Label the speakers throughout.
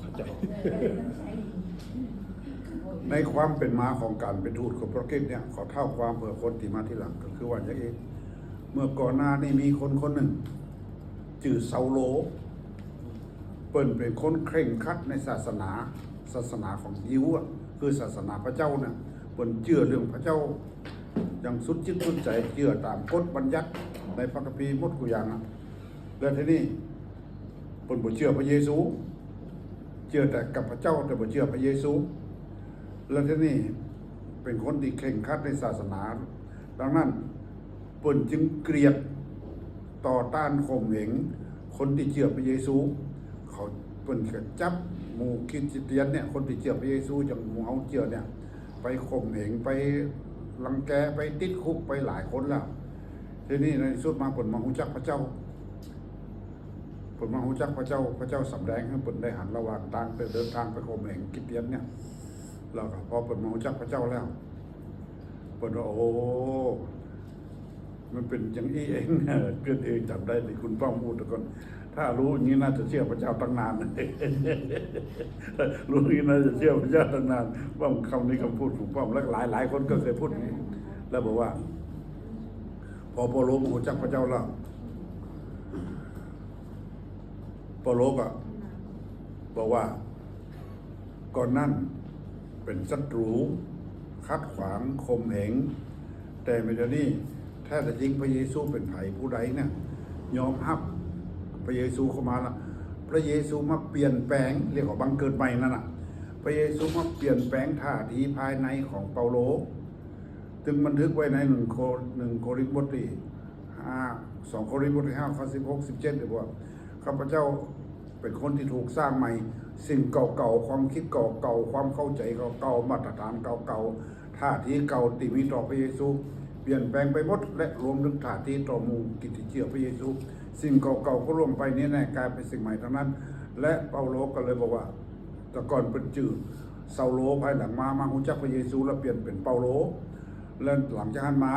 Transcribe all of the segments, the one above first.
Speaker 1: เข้าใจ
Speaker 2: ในความเป็นมาของการเป็นทูตของพระคริสต์เนี่ยขอเท่าความเผื่อคนที่มาที่หลังก็คือว่าอย่างนี้เมื่อก่อนหน้านี้มีคนหนึ่งชื่อเซาโลเปิ้นเป็นคนเคร่งครัดในศาสนาของยิวอ่ะคือศาสนาพระเจ้าเนี่ยเปิ้นเชื่อเรื่องพระเจ้าอย่างสุดจิตสุดใจเชื่อตามกฎบัญญัติในพระคัมภีร์หมดกุอย่างนะแล้วทีนี้เปิ้นบ่เชื่อพระเยซูเชื่อแต่กับพระเจ้าแต่บ่เชื่อพระเยซูแล้วทีนี้เป็นคนที่เคร่งครัดในศาสนาดังนั้นเปิ้นจึงเกลียดต่อต้านข่มเหงคนที่เชื่อพระเยซูเขาเปิ้นก็จับหมู่คริสเตียนเนี่ยคนที่เชื่อพระเยซูอย่างหมู่เฮาเชื่อเนี่ยไปข่มเหงไปรังแกไปติดคุกไปหลายคนแล้วทีนี้ในที่สุดมาเปิ้นมาฮู้จักพระเจ้าเปิ้นมาฮู้จักพระเจ้าสำแดงให้เปิ้นได้หันระหว่างทางไปเดินทางไปข่มเหงคริสเตียนเนี่ยแล้วก็พอเปิดมองจักพระเจ้าแล้วเปิดว่าโอ้มันเป็นอย่างนี้เองเกิดเองจำได้เลยคุณป้อมพูดทุกคนถ้ารู้อย่างนี้น่าจะเชื่อพระเจ้าตั้งนาน รู้อย่างนี้น่าจะเชื่อพระเจ้าตั้งนานป้อมคำนี้คำพูดของป้อมและหลายคนก็เคยพูดอย่างนี้แล้วบอกว่าพอโปโลมองจักพระเจ้าแล้วโปโลก็บอกว่าก่อนนั้นเป็นศัตรูคัดขวางข่มเหงแต่เมื่อนี้ถ้าจะยิงพระเยซูเป็นไผ่ผู้ใดเนี่ยยอมรับพระเยซูเข้ามาแล้วพระเยซูมาเปลี่ยนแปลงเรียกว่าบังเกิดใหม่นั่นน่ะพระเยซูมาเปลี่ยนแปลงท่าทีภายในของเปาโลจึงบันทึกไว้ใน1 โครินธ์บทที่5 2 โครินธ์บทที่5ข้อ16 17เดี๋ยวว่าข้าพเจ้าเป็นคนที่ถูกสร้างใหม่สิ่งเก่าๆความคิดเก่าๆความเข้าใจเก่าๆมาตรฐานเก่าๆท่าทีเก่าที่มีต่อพระเยซูเปลี่ยนแปลงไปหมดและรวมถึงท่าทีต่อหมู่กิตติเชื่อพระเยซูสิ่งเก่าๆก็ร่วมไปนี้แน่กลายเป็นสิ่งใหม่ทั้งนั้นและเปาโลก็เลยบอกว่าแต่ก่อนเป็นชื่อเซาโลภายหลังมาฮู้จักพระเยซูแล้วเปลี่ยนเป็นเปาโลและหลังจากนั้นมา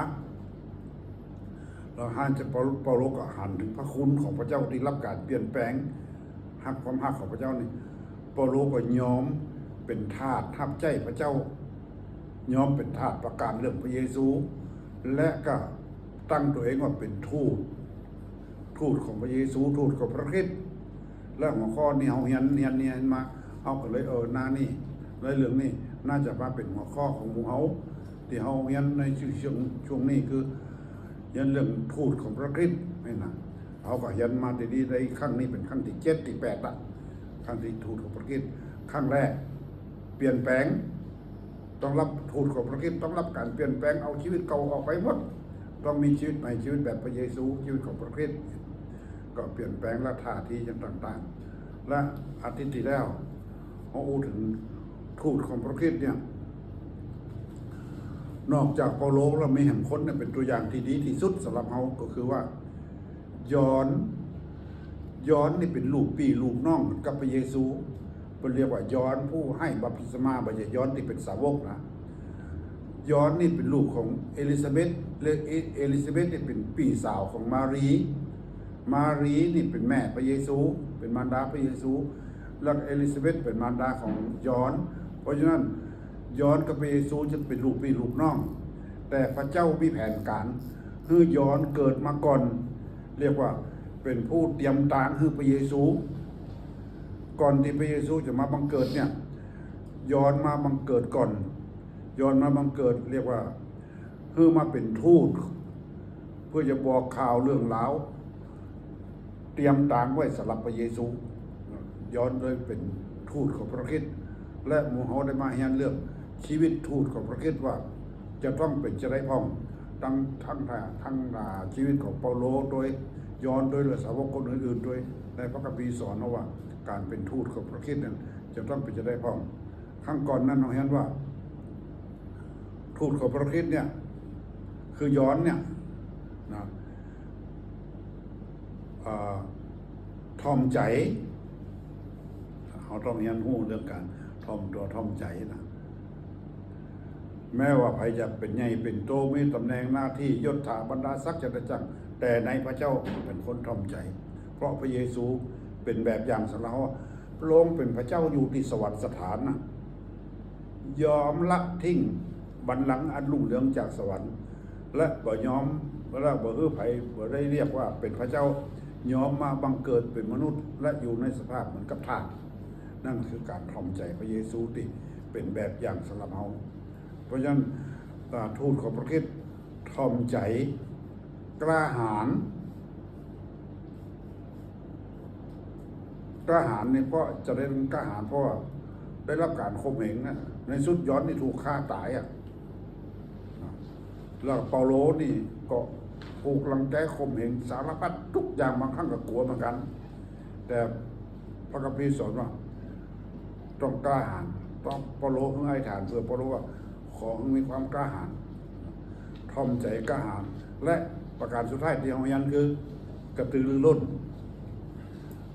Speaker 2: เราหันจะเปาโลก็หันถึงพระคุณของพระเจ้าที่รับการเปลี่ยนแปลงหักความหักของพระเจ้านี่เปาโลก็ยอมเป็นทาสทับใจพระเจ้ายอมเป็นทาสประกาศเรื่องพระเยซูและก็ตั้งตัวเองว่าเป็นทูตของพระเยซูทูตของพระคริสต์และหัวข้อนี้เฮาเฮียนมาเฮาก็เลยหน้านี่เลยเรื่องนี้น่าจะมาเป็นหัวข้อของหมู่เฮาที่เฮาเฮียนในช่วงนี้คือเฮียนเรื่องทูตของพระคริสต์นี่นะเฮาก็เฮียนมาที่นี่ในครั้งนี้เป็นครั้งที่7ที่8ละครั้งที่ทูตของพระคริสต์ครั้งแรกเปลี่ยนแปลงต้องรับทูตของพระคริสต์ต้องรับการเปลี่ยนแปลงเอาชีวิตเก่าออกไปหมดต้องมีชีวิตใหม่ชีวิตแบบพระเยซูชีวิตของพระคริสต์ก็เปลี่ยนแปลงและท่าทีต่างๆและอาทิตย์ที่แล้วเราพูดถึงทูตของพระคริสต์เนี่ยนอกจากเปาโลแล้วมีแห่งคนเนี่ยเป็นตัวอย่างที่ดีที่สุดสำหรับเราก็คือว่ายอนนี่เป็นลูกพี่ลูกน้องกับพระเยซูเป็นเรียกว่ายอนผู้ให้บัพติศมาบ่ใช่ยอนที่เป็นสาวกนะยอนนี่เป็นลูกของเอลิซาเบธนี่เป็นพี่สาวของมารีนี่เป็นแม่พระเยซูเป็นมารดาพระเยซูแล้วเอลิซาเบธเป็นมารดาของยอนเพราะฉะนั้นยอนกับพระเยซูจะเป็นลูกพี่ลูกน้องแต่พระเจ้ามีแผนการคือยอนเกิดมาก่อนเรียกว่าเป็นผู้เตรียมทางให้พระเยซูก่อนที่พระเยซูจะมาบังเกิดเนี่ยย้อนมาบังเกิดก่อนย้อนมาบังเกิดเรียกว่าเพื่อมาเป็นทูตเพื่อจะบอกข่าวเรื่องราวเตรียมทางไว้สำหรับพระเยซูย้อนเลยเป็นทูตของพระคริสต์และหมู่เฮาได้มาเรียนเรื่องชีวิตทูตของพระคริสต์ว่าจะต้องเป็นจะได้พ้องทั้งชีวิตของเปาโลโดยย้อนโดยสาวกคนอื่นๆโดยในพระคัมภีร์สอนว่าการเป็นทูตของพระคริสต์นั้นจะต้องเป็นจะได้พ้องข้างก่อนนั้นเราเห็นว่าทูตของพระคริสต์เนี่ยคือย้อนเนี่ยนะทอมใจเขาต้องเรียนรู้เรื่องการทอมใจนะแม้ว่าใครจะเป็นใหญ่เป็นโตมีตำแหน่งหน้าที่ยศถาบรรดาศักดิ์จะได้จังแต่ในพระเจ้าเป็นคนทอมใจเพราะพระเยซูเป็นแบบอย่างสำหรับเรา ลงเป็นพระเจ้าอยู่ที่สวรรคสถานนะยอมละทิ้งบัลลังก์อันรุ่งเรืองจากสวรรค์และบ่ยอมและบ่ฮื้อไผบ่ได้เรียกว่าเป็นพระเจ้ายอมมาบังเกิดเป็นมนุษย์ และอยู่ในสภาพเหมือนกับทาสนั่นคือการถ่อมใจพระเยซูที่เป็นแบบอย่างสำหรับเราเพราะฉะนั้นทูตของพระคริสต์ถ่อมใจกล้าหาญเนี่ยเพราะจะได้กล้าหาญเพราะได้รับการข่มเหงนะในสุดย้อนนี่ถูกฆ่าตายแล้วเปาโลนี่ก็ถูกรังแกข่มเหงสารพัดทุกอย่างบางครั้งก็กลัวเหมือนกันแต่พระคัมภีร์สอนว่าต้องกล้าหาญต้องเปาโลเพื่อให้ฐานเพื่อเปาโลว่าของมีความกล้าหาญถ่อมใจกล้าหาญและประการสุดท้ายที่เรายันคือกระตือรือร้น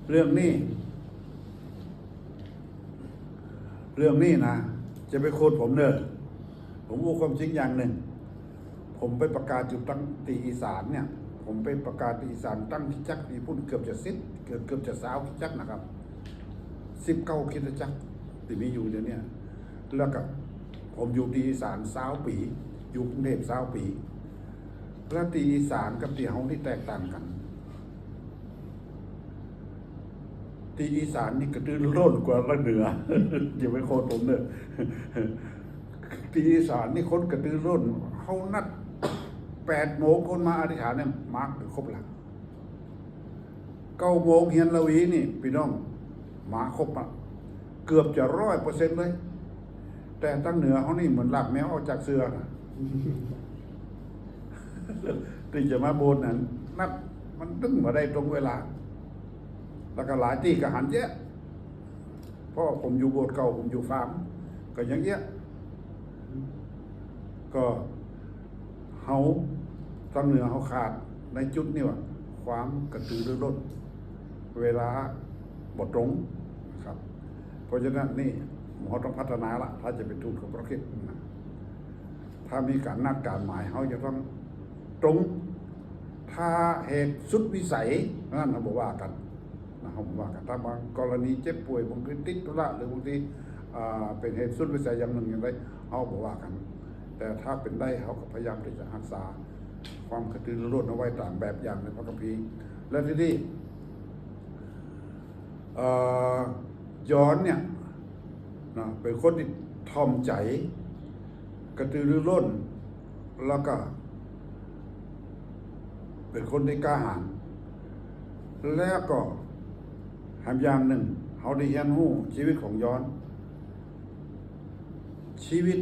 Speaker 2: เรื่องนี้นะจะไปโคตรผมเนินผมรู้ความจริงอย่างหนึ่งผมไปประกาศอยู่ตั้งตีอีสานเนี่ยผมไปประกาศตีอีสานตั้งคิดจักตีพุ่นเกือบจะสิ้นเกือบจะสาวคิดจักนะครับ19คิดจักที่มีอยู่เดี๋ยวนี้แล้วก็ผมอยู่ตีอีสาน20 ปีอยู่กรุงเทพ20 ปีแล้วตีอีสานกับตีเฮาที่แตกต่างกันตีอีสานนี่กระตือรือร้นกว่าละเหนือ อย่าไปโคตรผมเนี่ยตีอีสานนี่คนกระตือรือร้นเขานัด8 โมงคนมาอธิษฐานเนี่ยมาร์กครบละ9 โมงเฮียนละวีนี่พี่น้องมาครบอะเกือบจะ100%เลยแต่ตั้งเหนือเขานี่เหมือนหลักแมวออกจากเสือที่จะมาโบนนั้นนัดมันตึ้งมาได้ตรงเวลาแล้วก็หลายที่ก็หันเยอะเพราะผมอยู่โบสถ์เก่าผมอยู่ฟาร์มก็อย่างเงี้ยก็เฮาตั้งเหนือเฮาขาดในจุดนี้ว่าความกระตือรือร้นเวลาบ่ตรงครับเพราะฉะนั้นนี่เราต้องพัฒนาละถ้าจะเป็นทูตของพระคริสต์นะถ้ามีการนัดการหมายเขาจะต้องตรงถ้าเหตุสุดวิสัยนั่นเราบอกว่ากันเขาบอกว่ากันถ้าบางกรณีเจ็บป่วยบางทีติดธุระหรือบางทีเป็นเหตุสุดวิสัยอย่างหนึ่งอย่างไรเขาบอกว่ากันแต่ถ้าเป็นได้เขาก็พยายามที่จะรักษาความกระตือรือร้นเอาไว้ตามแบบอย่างในพระคัมภีร์และที่นี่ย้อนเนี่ยนะเป็นคนที่ถ่อมใจกระตือรือร้นแล้วก็เป็นคนที่กล้าหาญแล้วก็ทำอย่างหนึ่งเขาได้เรียนรู้ชีวิตของย้อนชีวิต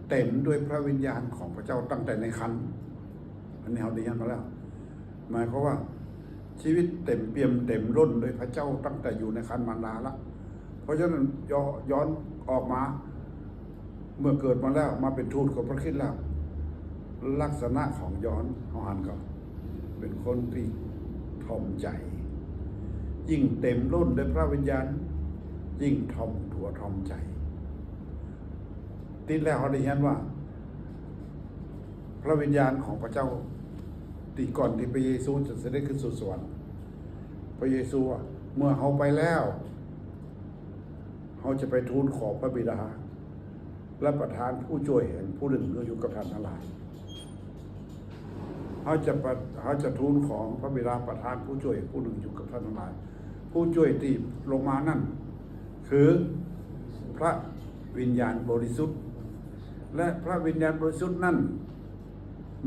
Speaker 2: เต็มด้วยพระวิญญาณของพระเจ้าตั้งแต่ในครรภ์อันนี้เขาได้เรียนมาแล้วหมายความว่าชีวิตเต็มเปี่ยมเต็มล้นโดยพระเจ้าตั้งแต่อยู่ในครรภ์มารดาละเพราะฉะนั้นย้อนออกมาเมื่อเกิดมาแล้วมาเป็นทูตของพระคริสต์แล้วลักษณะของย้อนเขาหันก็เป็นคนที่ถ่อมใจยิ่งเต็มล้นด้วยพระวิญญาณยิ่งถ่อมตัวถ่อมใจติดแล้วเขาได้เห็นว่าพระวิญญาณของพระเจ้าตีก่อนที่พระเยซูจะเสด็จขึ้นสู่สวรรค์พระเยซูเมื่อเขาไปแล้วเขาจะไปทูลขอพระบิดาและประทานผู้ช่วยแห่งผู้หนึ่งอยู่กับท่านทั้งหลายเขาจะทูลของพระบิดาประทานผู้ช่วยผู้หนึ่งอยู่กับท่านทั้งหลายผู้ช่วยที่ลงมานั่นคือพระวิญญาณบริสุทธิ์และพระวิญญาณบริสุทธิ์นั่น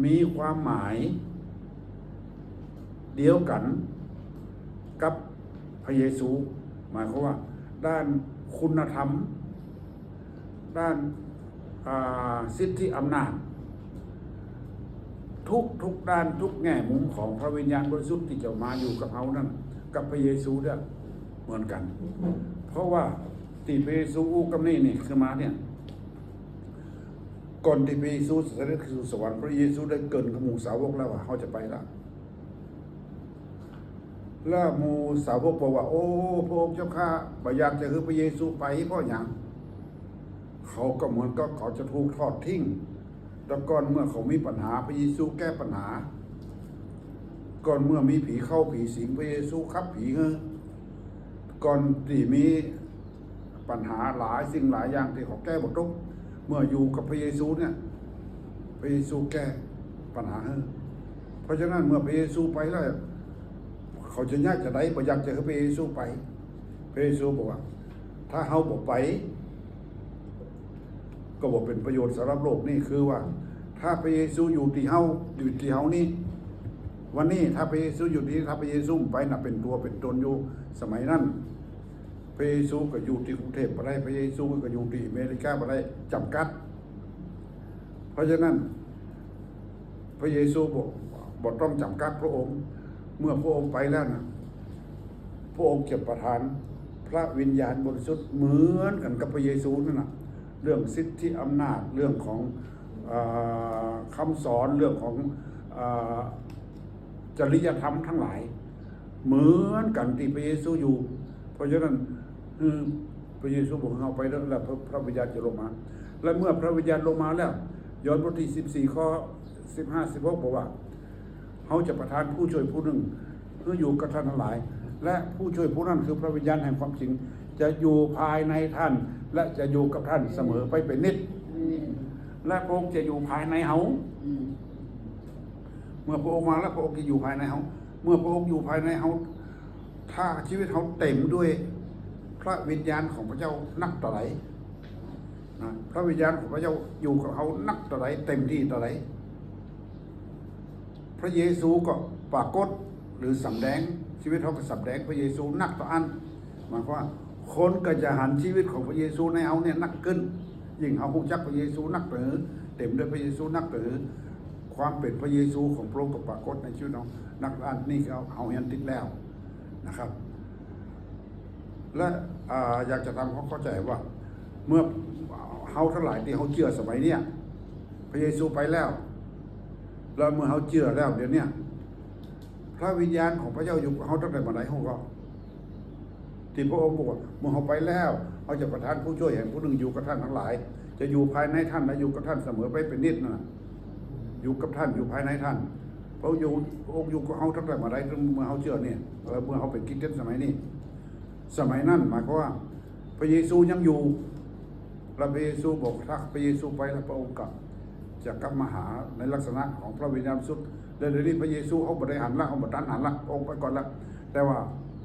Speaker 2: มีความหมายเดียวกันกับพระเยซูหมายความว่าด้านคุณธรรมด้านสิทธิอำนาจทุกด้านทุกแง่มุมของพระวิญญาณบริสุทธิ์ที่จะมาอยู่กับเขานั่นกับพระเยซูเนี่ยเหมือนกันเพราะว่าที่พระเยซูอู้กับนี่คือมาเนี่ยก่อนที่พระเยซูเสด็จขึ้นสู่สวรรค์พระเยซูได้เกินกับหมู่สาวกแล้วว่าเขาจะไปแล้วหมู่สาวกบอกว่าโอ้พระองค์เจ้าข้าบ่อยากจะคือพระเยซูไปเพราะอย่างเขาก็เหมือนก็เขาจะถูกทอดทิ้งแต่ก่อนเมื่อเขามีปัญหาพระเยซูแก้ปัญหาก่อนเมื่อมีผีเข้าผีสิงพระเยซูขับผี ก่อนที่มีปัญหาหลายสิ่งหลายอย่างที่เขาแก้บ่ตกเมื่ออยู่กับพระเยซูเนี่ยพระเยซูแก้ปัญหาให้เพราะฉะนั้นเมื่อพระเยซูไปแล้วเขาจะยากจะได้บ่อยากจะให้พระเยซูไปพระเยซูบอกว่าถ้าเฮาบ่ไปก็บอกเป็นประโยชน์สำหรับโลกนี่คือว่าถ้าพระเยซูอยู่ที่เฮานี่วันนี้ถ้าพระเยซูอยู่ที่ถ้าพระเยซูไปน่ะเป็นตัวเป็นตนอยู่สมัยนั้นพระเยซูก็อยู่ที่กรุงเทพบ่ได้พระเยซูก็อยู่ที่อเมริกาบ่ได้จำกัดเพราะฉะนั้นพระเยซูบ่ต้องจำกัดพระองค์เมื่อพระองค์ไปแล้วนะพระองค์จะประทานพระวิญญาณบริสุทธิ์เหมือนกันกับพระเยซูนั่นน่ะเรื่องสิทธิอำนาจเรื่องของคำสอนเรื่องของจริยธรรมทั้งหลายเหมือนกันที่พระเยซูอยู่เพราะฉะนั้นพระเยซูบอกเอาไปแล้วพระวิญญาณจะลงมาและเมื่อพระวิญญาณลงมาแล้วยอห์นบทที่14ข้อ15 16บอกว่าเขาจะประทานผู้ช่วยผู้หนึ่งเพื่ออยู่กับท่านทั้งหลายและผู้ช่วยผู้นั้นคือพระวิญญาณแห่งความจริงจะอยู่ภายในท่านและจะอยู่กับท่านเสมอไปเป็นนิจและพระองค์จะอยู่ภายในเฮาเมื่อพระองค์มาแล้วพระองค์จะอยู่ภายในเฮาเมื่อพระองค์อยู่ภายในเฮาถ้าชีวิตเฮาเต็มด้วยพระวิญญาณของพระเจ้านักต่อไหนนะพระวิญญาณของพระเจ้าอยู่กับเฮานักต่อไหนเต็มที่ต่อไหนพระเยซูก็ปรากฏหรือสำแดงชีวิตเขาก็สำแดงพระเยซูนักต่ออันหมายความว่าคนก็จะหันชีวิตของพระเยซูในเฮาเนี่ยนักขึ้นยิ่งเฮารู้จักพระเยซูนักเต๋อเต็มด้วยพระเยซูนักเต๋อความเป็นพระเยซูของพระองค์ก็ปรากฏในชีวิตเรานักอันนี่เอาเห็นติดแล้วนะครับและอยากจะทำเขาเข้าใจว่าเมื่อเฮาทั้งหลายที่เฮาเชื่อสมัยเนี้ยพระเยซูไปแล้วแล้วเมื่อเฮาเชื่อแล้วเดี๋ยวนี้พระวิญญาณของพระเจ้าอยู่กับเฮาตั้งแต่เมื่อไหร่เฮาก็ที่พระองค์บอกว่าเมื่อเฮาไปแล้วเขาจะประทานผู้ช่วยแห่งผู้หนึ่งอยู่กับท่านทั้งหลายจะอยู่ภายในท่านและอยู่กับท่านเสมอไปเป็นนิจนะอยู่กับท่านอยู่ภายในท่านพระองค์อยู่กับเฮาตั้งแต่เมื่อไหร่เมื่อเฮาเชื่อเนี่ยเมื่อเฮาเป็นคริสเตียนสมัยนี้สมัยนั้นหมายความว่าพระเยซูยังอยู่และพระเยซูบอกถ้าพระเยซูไปแล้วพระองค์กลับจะกลับมาหาในลักษณะของพระวิญญาณบริสุทธิ์เดี๋ยวนี้พระเยซูเขาบริหารละเขาบริหารหันละพระองค์ไปก่อนละแต่ว่า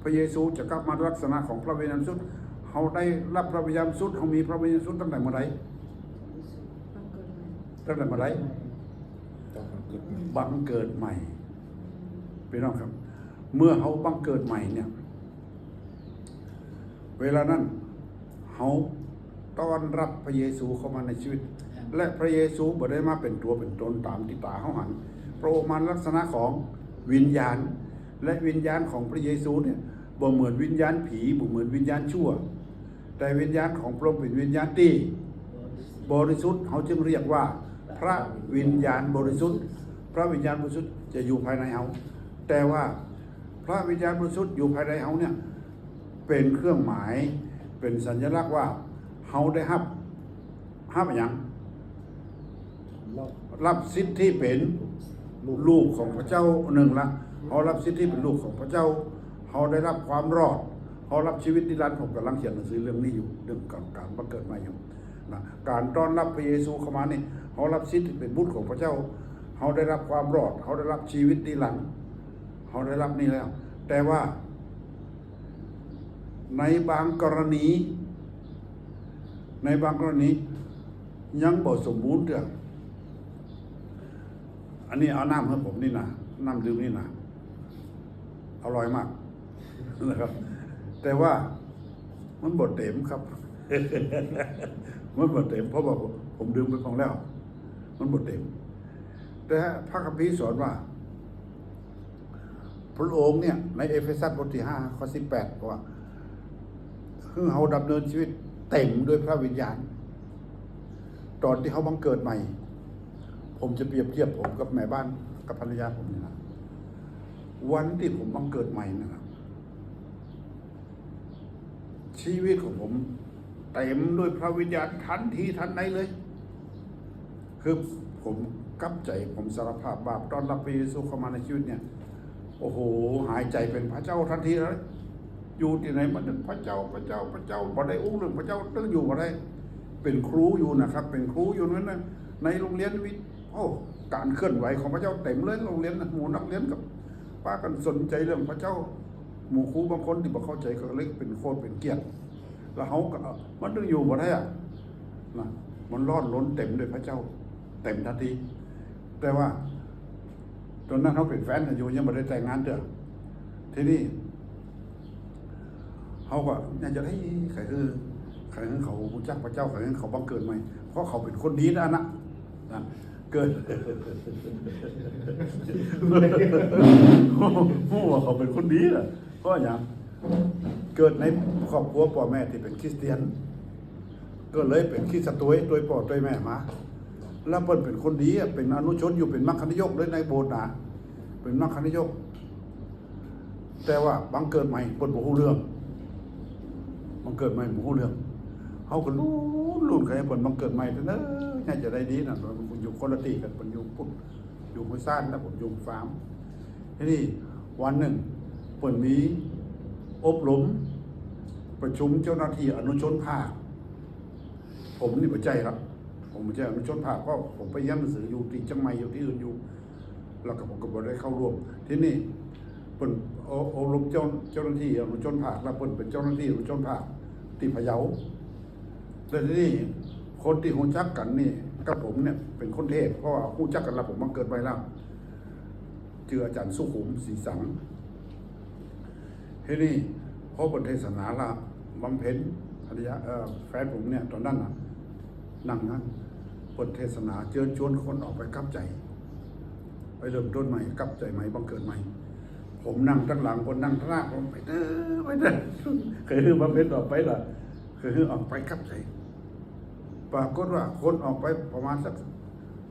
Speaker 2: พระเยซูจะกลับมาลักษณะของพระวิญญาณบริสุทธิ์เขาได้รับพระวิญญาณบริสุทธิ์เขามีพระวิญญาณบริสุทธิ์ตั้งแต่เมื่อไหร่ตั้งแต่เมื่อไหร่บังเกิดใหม่พี่น้องครับเมื่อเขาบังเกิดใหม่เนี่ยเวลานั้นเขาต้อนรับพระเยซูเข้ามาในชีวิตและพระเยซูบ่ได้มาเป็นตัวเป็นตนตามที่ตาเขาหันพระองค์มาลักษณะของวิญญาณและวิญญาณของพระเยซูเนี่ยบ่เหมือนวิญญาณผีบ่เหมือนวิญญาณชั่วแต่วิญญาณของพระองค์เป็นวิญญาณที่บริสุทธิ์เขาจึงเรียกว่าพระวิญญาณบริสุทธิ์พระวิญญาณบริสุทธิ์จะอยู่ภายในเขาแต่ว่าพระวิญญาณบริสุทธิ์อยู่ภายในเขาเนี่ยเป็นเครื่องหมายเป็นสัญลักษณ์ว่าเขาได้รับอย่างรับสิทธิเป็นลูกของพระเจ้าหนึ่งละเขารับสิทธิเป็นลูกของพระเจ้าเขาได้รับความรอดเขารับชีวิตนิรันดร์ผมกำลังเขียนหนังสือเรื่องนี้อยู่เรื่องการบังเกิดใหม่อยู่นะการต้อนรับพระเยซูเข้ามานี่เขารับสิทธิเป็นบุตรของพระเจ้าเขาได้รับความรอดเขาได้รับชีวิตนิรันดร์เขาได้รับนี่แล้วแต่ว่าในบางกรณียังบ่สมบูรณ์เรื่องอันนี้เอาน้ำให้ผมนี่นะน้ำดื่มนี่นะอร่อยมากนะครับแต่ว่ามันบดเต็มครับ มันบดเต็มเพราะว่าผมดื่มไปของแล้วมันบดเต็มแต่พระคัมภีร์สอนว่าพระองค์เนี่ยในเอเฟซัสบทที่5ข้อ18บอกว่าคือเขาดำเนินชีวิตเต็มด้วยพระวิญญาณตอนที่เขาบังเกิดใหม่ผมจะเปรียบเทียบผมกับแม่บ้านกับภรรยาผมนี่นะวันที่ผมบังเกิดใหม่นะครับชีวิตของผมเต็มด้วยพระวิญญาณทันทีทันใดเลยคือผมกลับใจผมสารภาพบาปตอนรับพระเยซูเข้ามาในชีวิตเนี่ยโอ้โหหายใจเป็นพระเจ้าทันทีเลย อยู่ที่ไหนมันพระเจ้าบ่ได้อุ้งเรื่องพระเจ้าต้องอยู่บ่ได้เป็นครูอยู่นะครับ เป็นครูอยู่นั้นนะในโรงเรียนวิทย์การเคลื่อนไหวของพระเจ้าเต็มเลยโรงเรียนหมู่นักเรียนกับป้ากันสนใจเรื่องพระเจ้าหมู่ครูบางคนที่บ่เข้าใจเขาเลยเป็นโคตรเป็นเกียรติแล้วเขาก็มันต้องอยู่บ่ได้อะนะมันร้อนล้นเต็มด้วยพระเจ้าเต็มทันทีแต่ว่าตอนนั้นเขาเป็นแฟนกันอยู่ยังไม่ได้แต่งงานเด้อทีนี้เขาก็อยากจะได้ใครคือเขารู้จักพระเจ้าใครคือเขาบังเกิดใหม่เพราะเขาเป็นคนดีนะเกิดว่าเขาเป็นคนดีอ่ะเพราะอย่างเกิดในครอบครัวพ่อแม่ที่เป็นคริสเตียนก็เลยเป็นคริสต์ตัวพ่อตัวแม่มาแล้วเปิ้นเป็นคนดีเป็นอนุชนอยู่เป็นมรรคนายกเลยในโบสถ์นะเป็นมรรคนายกแต่ว่าบังเกิดใหม่เปิ้นบ่ฮู้เรื่องบังเกิดใหม่บ่ฮู้เรื่องเฮาก็ลุ้นใครเปิ้นบังเกิดใหม่เด้อน่าจะได้ดีนะมันอยู่คนละที่กันเปิ้นอยู่พุ่นอยู่ห้วยซ่านแล้วผมอยู่ฟาร์มทีนี้วันหนึ่งเปิ้นมีอบรมประชุมเจ้าหน้าที่อนุชนภาคผมนี่บ่ใจครับผมไม่ใช่อนุชนภาคก็ผมไปเรียนหนังสืออยู่ที่เชียงใหม่อยู่ที่อื่นอยู่แล้วก็ผมก็บ่ได้เข้าร่วมที่นี่เปิ้นอบรมเจ้าหน้าที่อนุชนภาคแล้วเปิ้นเป็นเจ้าหน้าที่อนุชนภาคที่พะเยาแต่ที่นี่คนที่รู้จักกันนี่กับผมเนี่ยเป็นคนเทศเพราะว่ารู้จักกันแล้วผมมาเกิดไปแล้วชื่ออาจารย์สุขุมศรีสังที่นี่พอบนเทศนาละบำเพ็ญภรรยาแฟนผมเนี่ยตอนนั้นน่ะนั่งนั้นบทเทศนาเชิญชวนคนออกไปกลับใจไปเริ่มต้นใหม่กลับใจใหม่บังเกิดใหม่ผมนั่งตั้งหลังคนนั่งท่าผมไปเด้อเคยบำเพ็ญออกไปล่ะเคยออกไปกลับใจปรากฏว่าคนออกไปประมาณสัก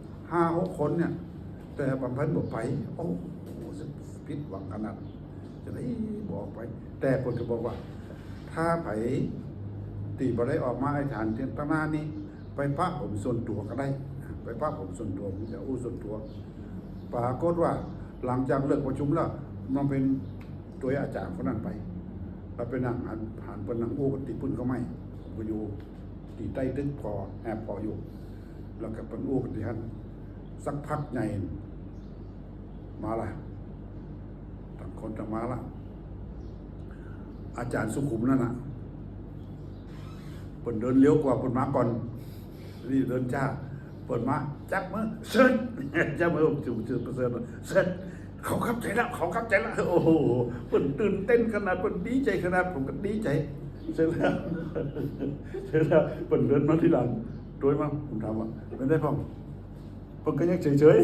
Speaker 2: 5-6 คนเนี่ยแต่บำเพ็ญบอกไปโอ้ผิดหวังขนาดจะได้บอกไปแต่คนจะบอกว่าถ้าไผตีบ่ได้ออกมาไอ้ฐานเทียนตั้งหน้านี้ไปพระผมส่วนตัวก็ได้ไปพระผมส่วนตัวผมจะอู้ส่วนตัวปรากฏว่าหลังจากเลิกประชุมแล้วมันเป็นตัวอาจารย์คนนั้นไปเราไปนั่งผ่านเป็นนั่งอู้กับตีพุ่นเขาไม่ก็อยู่ตีใต้ตึกพอแอบพออยู่แล้วก็เป็นอู้กับตีท่านสักพักใหญ่มาละต่างคนต่างมาละอาจารย์สุขุมนั่นน่ะเปิดเดินเลี้ยวกว่าเปิดมาก่อนนี่เดินจ้าเปิดมาจับมือเซิร์จับมือจุ่มเซิร์เซิร์เขาขับใจแล้วโอ้โหเปิดตื่นเต้นขนาดเปิดดีใจขนาดผมก็ดีใจเสร็จแล้วเปิดเดินมาที่หลังโดยมาผมถามว่าเป็นได้พ่อผมก็ยังเฉย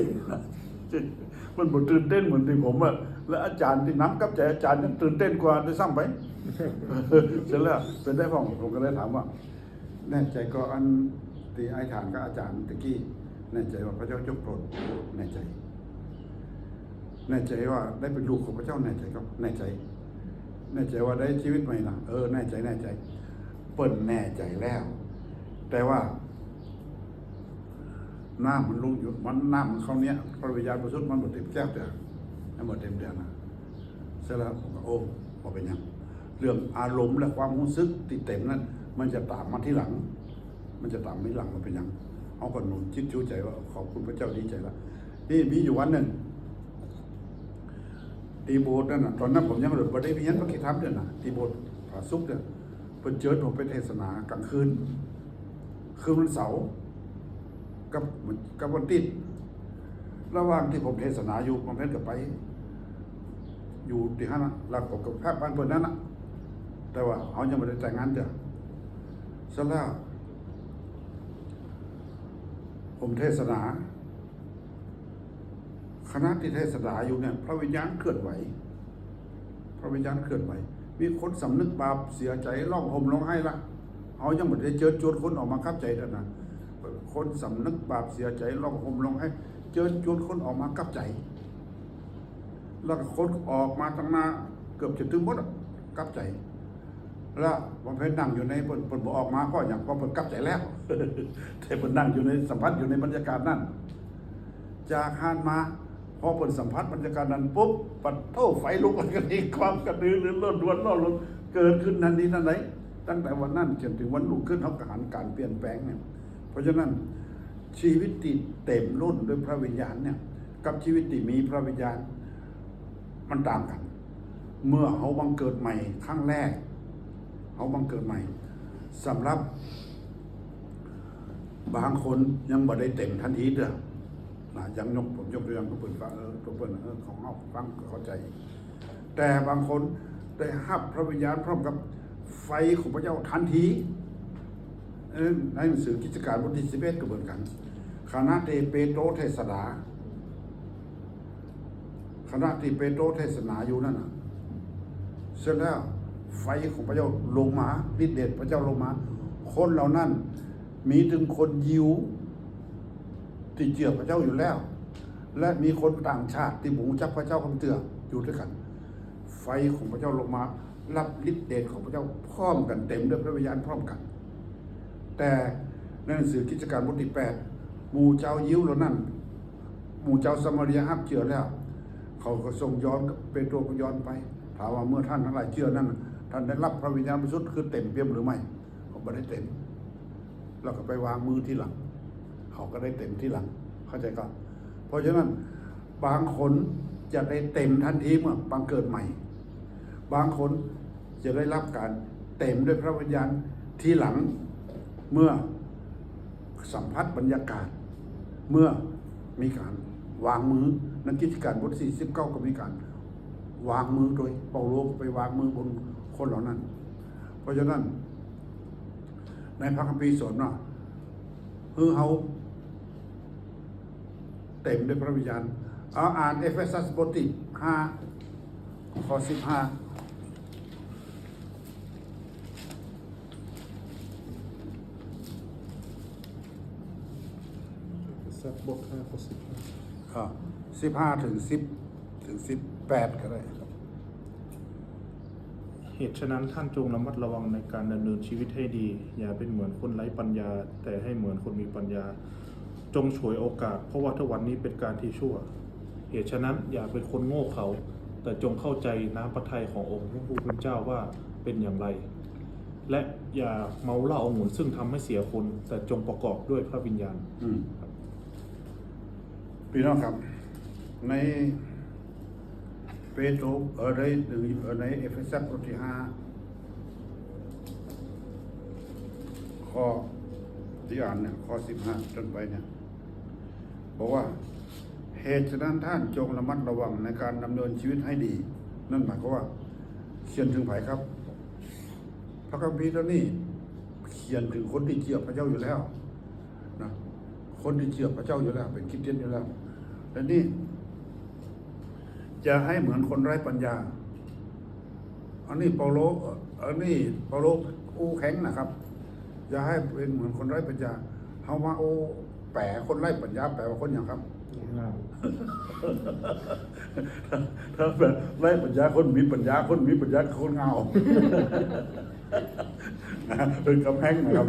Speaker 2: มันบ่ตื่นเต้นเหมือนที่ผมอะและอาจารย์ที่น้ำกับใจอาจารย์ยังตื่นเต้นกว่าได้ซ้ำไปเสร็จแล้วเป็นได้พ่อผมก็เลยถามว่าแน่ใจก็อันที่ไอ้ฐานกับอาจารย์ตะกี้แน่ใจว่าพระเจ้ายกโปรดแน่ใจว่าได้เป็นลูกของพระเจ้าแน่ใจครับแน่ใจว่าได้ชีวิตใหม่นะแน่ใจเปิ่นแน่ใจแล้วแต่ว่าน้ำมันลงอยู่มันน้ำมันเข้าเนี้ยพระวิญญาณบริสุทธิ์มันหมดเต็มแก้วเดียวหมดเต็มเดียวนะเสร็จแล้วผมก็พอเป็นยังเรื่องอารมณ์และความรู้สึกติดเต็มนั้นมันจะตามมาที่หลังมันเป็นยังเอาก่อนหนุนคิดชูใจว่าขอบคุณพระเจ้าดีใจละนี่มีอยู่วันหนึ่งตีโบสถ์นั่นน่ะตอนนั้นผมยังไม่ได้เรียนพระคิดธรรมเนี่ยนะตีโบสถ์ผาซุกเนี่ยเพิ่นเจิดผมไปเทศนากลางคืนวันเสาร์กับวันติดระหว่างที่ผมเทศนาอยู่ผมเพิ่นก็ไปอยู่ที่นั่นนะแล้วก็กับแพทย์บ้านเพิ่นนั้นนะแต่ว่าเขายังไม่ได้แต่งงานเด้อเสร็จแล้วผมเทศนาคณะที่เทศนาอยู่เนี่ยพระวิญญาณเคลื่อนไหวมีคนสำนึกบาปเสียใจร้องห่มร้องไห้ละเขายังไม่ได้เจอจวนคนออกมาคับใจแล้วนะคนสำนึกบาปเสียใจร้องห่มร้องไห้เจอจวนคนออกมาคับใจแล้วคนออกมาตั้งนาเกือบจะถึงหมดคับใจแล้วผมเพิ่นนั่งอยู่ในเพิ่นบ่ออกมาเพราะอย่างเพราะเพิ่นคับใจแล้วแต่เพิ่นนั่งอยู่ในสัมผัสอยู่ในบรรยากาศนั้นจากหานมา พอเปิดสัมผัสบรรยากาศนั้นปุ๊บปัดโต้ไฟลุกแล้วกันอีกความกระตือรือร้นร้อนเกิดขึ้นทันทีทันใดตั้งแต่วันนั้นจนถึงวันรุ่งขึ้นเขาการการเปลี่ยนแปลงเนี่ยเพราะฉะนั้นชีวิตที่เต็มล้นด้วยพระวิญญาณเนี่ยกับชีวิตที่มีพระวิญญาณมันต่างกัน เมื่อเขาบังเกิดใหม่ครั้งแรกเขาบังเกิดใหม่สำหรับบางคนยังบ่ได้เต็มทันทีเด้อยังผมยกตัวอย่างก็เปิดฟังตัวเปิดของเขาฟังก็เข้าใจ แต่บางคนได้รับพระวิญญาณพร้อมกับไฟของพระเจ้าทันทีในหนังสือกิจการบทที่11ก็เหมือนกันคณะที่เปโตรเทศนาคณะที่เปโตรเทศนาอยู่นั่นน่ะเสร็จแล้วไฟของพระเจ้าลงมาฤทธิ์เดชพระเจ้าลงมาคนเหล่านั้นมีถึงคนยิวที่เชื่อพระเจ้าอยู่แล้ว และมีคนต่างชาติที่บูชาพระเจ้าคำเตืออยู่ด้วยกันไฟของพระเจ้าลงมารับฤทธิ์เดชของพระเจ้าพร้อมกันเต็มด้วยพระวิญญาณพร้อมกันแต่ในหนังสือกิจการบทที่8หมู่เจ้ายิวเหล่านั้นหมู่เจ้าสมาเรียฮับเชื่อแล้วเขาก็ส่งย้อนเปโตรก็ย้อนไปถามว่าเมื่อท่านทั้งหลายเชื่อนั้นท่านได้รับพระวิญญาณบริสุทธิ์คือเต็มเปี่ยมหรือไม่เขาไม่ได้เต็มเราก็ไปวางมือที่หลังเขาก็ได้เต็มที่หลังเข้าใจก่อนเพราะฉะนั้นบางคนจะได้เต็มทันทีเมื่อบังเกิดใหม่บางคนจะได้รับการเต็มด้วยพระวิญญาณทีหลังเมื่อสัมผัสบรรยากาศเมื่อมีการวางมือนักกิจการบทที่19ก็มีการวางมือโดยเปาโลไปวางมือบนคนเหล่านั้นเพราะฉะนั้นในพระคัมภีร์สอนว่าเขาเต็มด้วยพระวิญญาณเอาอ่านเอเฟซัสบทที่5ข้อ15
Speaker 1: สักบท5ข้อ
Speaker 2: 15ถึง18ก็ได้ครับ
Speaker 1: เหตุฉะนั้นท่านจงระมัดระวังในการดำเนินชีวิตให้ดีอย่าเป็นเหมือนคนไร้ปัญญาแต่ให้เหมือนคนมีปัญญาจงฉวยโอกาสเพราะว่าทุกวันนี้เป็นการที่ชั่วเหตุฉะนั้นอย่าเป็นคนโง่เขลาแต่จงเข้าใจน้ำพระทัยขององค์พระผู้เป็นเจ้าว่าเป็นอย่างไรและอย่าเมาเหล้าองุ่นซึ่งทำให้เสียคนแต่จงประกอบด้วยพระวิญญาณ
Speaker 2: พี่น้องครับในเปโตรในเอเฟซัสบทที่5ข้อที่อ่านเนี่ยข้อ15จนไปเนี่ยบอกว่าเหตุฉะนั้นท่านจงระมัดระวังในการดำเนินชีวิตให้ดีนั่นหมายความว่าเขียนถึงไผครับพระคัมภีร์ตัวนี้เขียนถึงคนที่เชื่อพระเจ้าอยู่แล้วนะคนที่เชื่อพระเจ้าอยู่แล้วเป็นคริสเตียนอยู่แล้วและนี่จะให้เหมือนคนไร้ปัญญาอันนี้เปาโลอู้แข็งนะครับจะให้เป็นเหมือนคนไร้ปัญญาเฮามาโอแปลคนไร้ปัญญาแปลว่าคนอย่างครับถ้าแบบไร้ปัญญาคนมีปัญญาคนเงาเป็นกำแพงนะครับ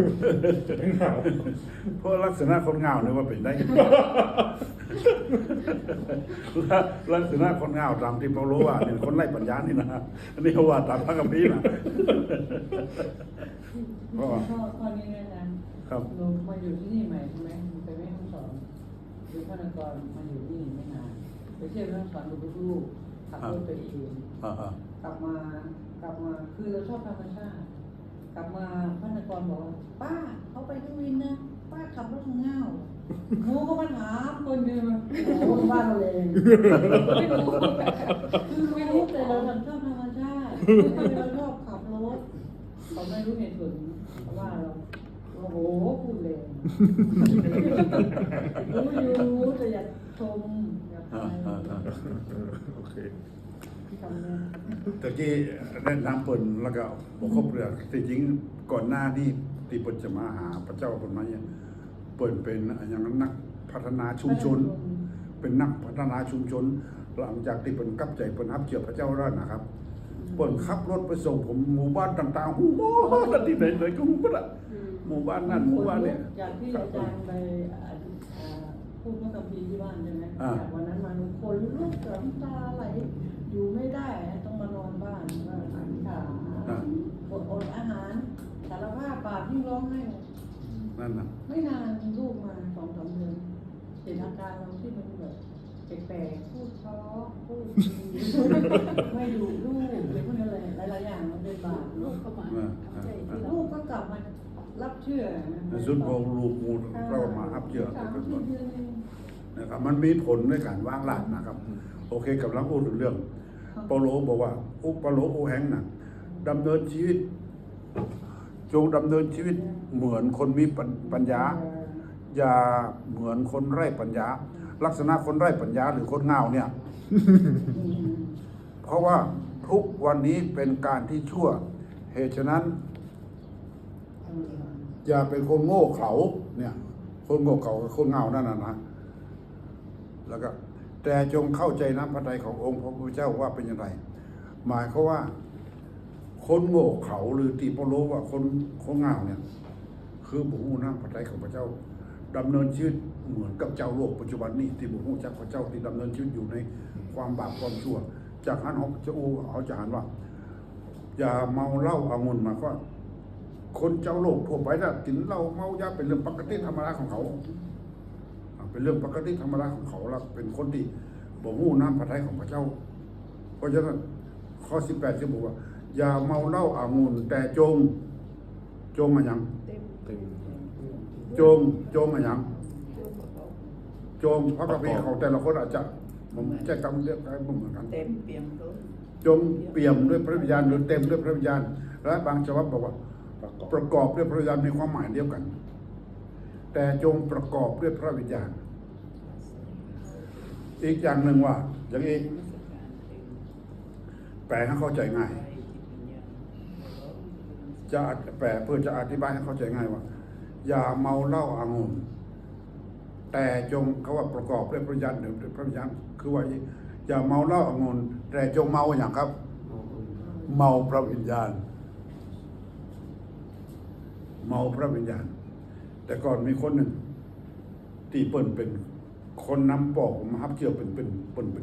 Speaker 2: เพราะลักษณะคนเงาเนี่ยว่าเป็นได้ลักษณะคนเงาตามที่เปาโลว่าเป็นคนไร้ปัญญานี่นะอันนี้เขาว่าตามพระคัมภีร์นะ
Speaker 3: ข้อนี้นะอาจารย์หนูมาอยู่ที่นี่ใหม่ใช่ไหมไปแม่ห้องสอนอยู่พระนครมาอยู่นี่ไม่นานไปเที่ยวแม่ห้องสอนดูลูกขับรถไปเองกลับมาคือเราชอบธรรมชาติกลับมาพระนครบอกว่าป้าเขาไปที่วินนะป้าขับรถเงาหนูก็มาถามคนเดียวโอ้บ้านเราเองไม่รู้คือไม่รู้แต่เราชอบธรรมชาติเราชอบขับรถเขาไม่รู้เหตุผลว่าเราโอ้โหพูดเลยรู้แต่อยากชมอยากอะไร
Speaker 1: โอเค
Speaker 2: ตะกี้แนะนำเปิ่นแล้วก็บอกครบเรื่องแต่จริงก่อนหน้านี้ที่เปิ่นจะมาหาพระเจ้าคนมาเนี่ยเปิ่นเป็นอย่างนักพัฒนาชุมชนเป็นนักพัฒนาชุมชนหลังจากที่เปิ่นกลับใจเปิ่นรับเกี่ยวพระเจ้าแล้วนะครับเปิ่นขับรถไปส่งผมหมู่บ้านต่างๆหมู่บ้านที่ไหนก็หมู่บ้านหมู่บ้านนั่นหมู่บ้านเนี่ย
Speaker 3: จากที่อาจารย์ไป พูดพระคัมภีร์ที่บ้านใช่ไหม
Speaker 2: อ่า
Speaker 3: จากวันนั้นมาหนูคนลุกน้ำตาไหลอยู่ไม่ได้ต้องมานอนบ้านว่าอธิษฐานอดอาหารสารภาพบาปยิ่งร้องไห้
Speaker 2: นั่นนะ
Speaker 3: ไม่นานลูกมา2-3 เดือนเห็นอาการเราที่มันแบบแปลกๆพูดเพราะพูดดีไม่ดุลูกหรือพวกนี้อะไรหลายๆอย่างมันเป็นบาป
Speaker 4: ลูกเข้ามาเข้าใจที่เรา
Speaker 3: ลูกก็กลับมารับเชื่อ
Speaker 2: ในสุดพอลูกงูเรามาอัพเยอะ
Speaker 3: 3-4 เดือนเอง
Speaker 2: นะครับมันมีผลในการวางหลักนะครับ โอเคกับลังพูดถึงเรื่องเปาโลบอกว่าเปาโลโอแหงน่ะดำเนินชีวิต จงดำเนินชีวิตเหมือนคนมีปัญญา อย่าเหมือนคนไร้ปัญญา ลักษณะคนไร้ปัญญาหรือคนง่าวเนี่ย เพราะว่าทุกวันนี้เป็นการที่ชั่ว เหตุฉะนั้น อย่าเป็นคนโง่เขลาเนี่ย คนโง่เขลากับคนง่าวนั่นนะแล้วก็แต่จงเข้าใจน้ำพระทัยขององค์พระพุทธเจ้าว่าเป็นอย่างไร หมายเขามว่า คนโง่เขลาหรือตีโปโลว่าคนง่าวเนี่ย คือบุหูน้ำพระทัยของพระเจ้าดำเนินชีวิตเหมือนกับเจ้าโลกปัจจุบันนี้ที่บุหูจักพระเจ้าที่ดำเนินชีวิตอยู่ในความบาปความชั่ว จากนั้นเขาจะหันว่า อย่าเมาเหล้าอางุ่นมาก็คนเจ้าโลกทั่วไปถ้ากินเหล้าเมายาเป็นเรื่องปกติธรรมดาของเขาเป็นเรื่องปกติธรรมดาของเขาแล้วเป็นคนที่บ่ฮู้น้ำพระทัยของพระเจ้า เพราะฉะนั้นข้อ18จะบอกว่า อย่าเมาเหล้าอางุ่นแต่จงอะไรอย่าง
Speaker 4: เต็ม
Speaker 1: เต็ม
Speaker 2: จงอะไรอย่างจงพระคัมภีร์ของแต่ละคนอาจจะผมใช้คำเรียกไม่เหมือนกัน
Speaker 4: เต็มเปี่ยมล้น
Speaker 2: จงเปี่ยมด้วยพระวิญญาณหรือเต็มด้วยพระวิญญาณ และบางฉบับบอกว่า ประกอบด้วยพระวิญญาณมีความหมายเดียวกัน แต่จงประกอบด้วยพระวิญญาณ อีกอย่างหนึ่งว่า อย่างนี้แปลให้เข้าใจง่าย จะแปลเพื่อจะอธิบายให้เข้าใจง่ายว่า อย่าเมาเหล้าอางุ่นแต่จงเขาว่าประกอบด้วยพระวิญญาณหรือพระวิญญาณคือว่าอย่าเมาเหล้าอางุ่นแต่จงเมาอย่างครับ เมาพระวิญญาณ เมาพระวิญญาณ แต่ก่อนมีคนหนึ่งที่เปิ่นเป็นคนนำปอกมาฮับเจือเป็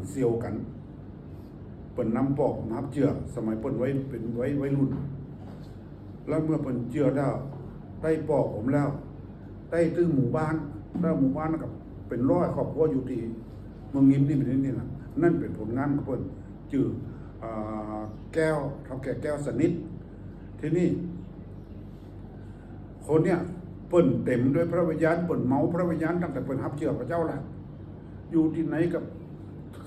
Speaker 2: นเซียวกันเปิ่นนำปอกมาฮับเจือสมัยเปิ่นไว้เป็นไว้รุ่น แล้วเมื่อเปิ่นเจือแล้วได้ปอกผมแล้ว ได้ตื้อหมู่บ้านแล้วหมู่บ้านกับเป็นร้อยครอบครัวอยู่ที่เมืองยิ้มนี่เป็นนี่นะนั่นเป็นผลงานของเปิ่นจือแก้วเท่าแก่แก้วสนิทที่นี่คนเนี่ยเปิ่นเต็มด้วยพระวิญญาณเปิ่นเมาพระวิญญาณตั้งแต่เปิ่นฮับเจือพระเจ้าแหละอยู่ที่ไหนกับ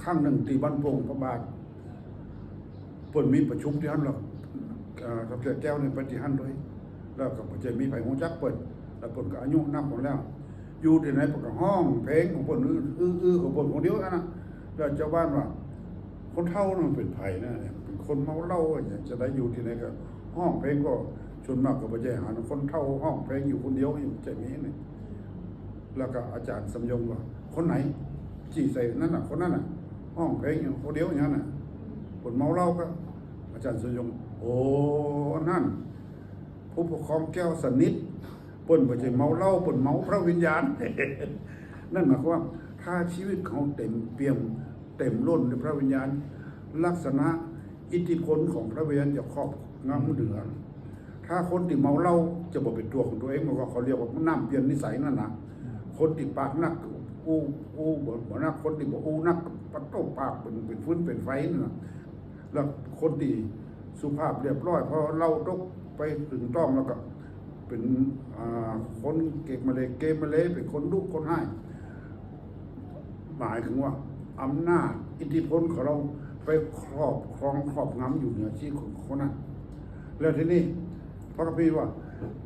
Speaker 2: ข้างหนึ่งที่บ้านโป่งพระบาทเปิ่นมีประชุมที่ฮั่นหรอกเท่าแก่แก้วเนี่ยไปที่ฮั่นด้วยแล้วก็จะมีไผ่หัวจักเปิ่นแล้วเปิ่นก็อายุนับหมดแล้ว อยู่ที่ไหนเปิ่นก็ห้องเพลงของเปิ่นอื้อของเปิ่นคนเดียวนะแล้วเจ้าบ้านว่าคนเฒ่านั่นเป็นไผ่นะเป็นคนเมาเหล้าอย่างจะได้อยู่ที่ไหนก็ห้องเพลงก็ชนมากกับปัจจัยหาคนเฒ่าห้องเพลงอยู่คนเดียวอยู่ใจนี้นี่แล้วก็อาจารย์สมยงว่าคนไหนจี้ใส่นั่นน่ะคนนั้นน่ะห้องเพลงอยู่คนเดียวอย่างนั้นน่ะคนเมาเหล้าก็อาจารย์สมยงโอ้นั่นผู้ปกครองแก้วสนิทเปิ้นบ่ใช่เมาเหล้าเปิ้นเมาพระวิญญาณ นั่นหมายความว่าถ้าชีวิตเขาเต็มเปี่ยมเต็มล้นด้วยพระวิญญาณลักษณะอิทธิพลของพระวิญญาณจะครอบงำเหนือถ้าคนที่เมาเหล้าจะบอกเป็นตัวของตัวเองมันก็เขาเรียกว่าน้ำเปลี่ยนนิสัยนั่นนะคนที่ปากนักอู้บ่นักคนที่บ่อู้นักปัดโตปากเป็นฟื้นเป็นไฟนั่นน่ะแล้วคนที่สุภาพเรียบร้อยพอเล่าตกไปถึงต้องแล้วก็เป็นคนเก็บมาเลยเป็นคนดุคนให้หมายถึงว่าอำนาจอิทธิพลของเราไปครอบงำอยู่เหนือชีวิตของคนนั้นแล้วทีนี้พระคัมภีร์ว่า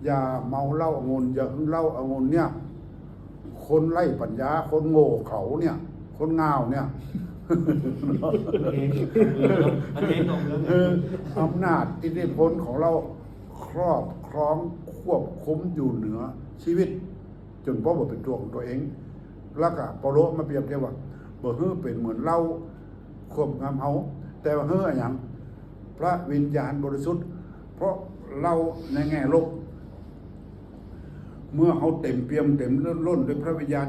Speaker 2: อย่าเมาเหล้าองุ่นอย่าเหล้าองุ่นเนี่ยคนไร้ปัญญาคนโง่เขาเนี่ยคนง่าวเนี่ย อำนาจอิทธิพลของเราครอบครองควบคุมอยู่เหนือชีวิต จนพ่อบอกเป็นตัวของตัวเองแล้วก็เปาโลมาเปรียบเทียบว่าบ่ฮื้อเป็นเหมือนเหล้าควบงำเอาแต่ว่าฮื้ออย่างพระวิญญาณบริสุทธิ์เพราะเราในแง่โลกเมื่อเขาเต็มเปี่ยมเต็มล้นด้วยพระวิญญาณ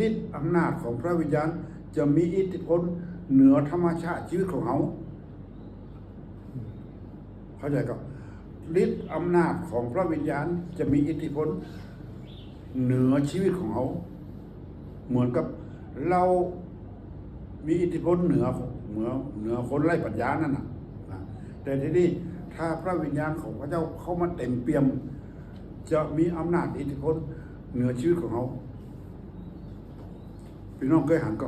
Speaker 2: ฤทธิ์อำนาจของพระวิญญาณจะมีอิทธิพลเหนือธรรมชาติชีวิตของเขาเข้าใจกับฤทธิ์อำนาจของพระวิญญาณจะมีอิทธิพลเหนือชีวิตของเขาเหมือนกับเรามีอิทธิพลเหนือคนไร้ปัญญานั่นนะแต่ทีนี้ถ้าพระวิญญาณของพระเจ้าเข้ามาเต็มเปี่ยมจะมีอำนาจอิทธิพลเหนือชีวิตของเขาพี่น้องเคยหันก็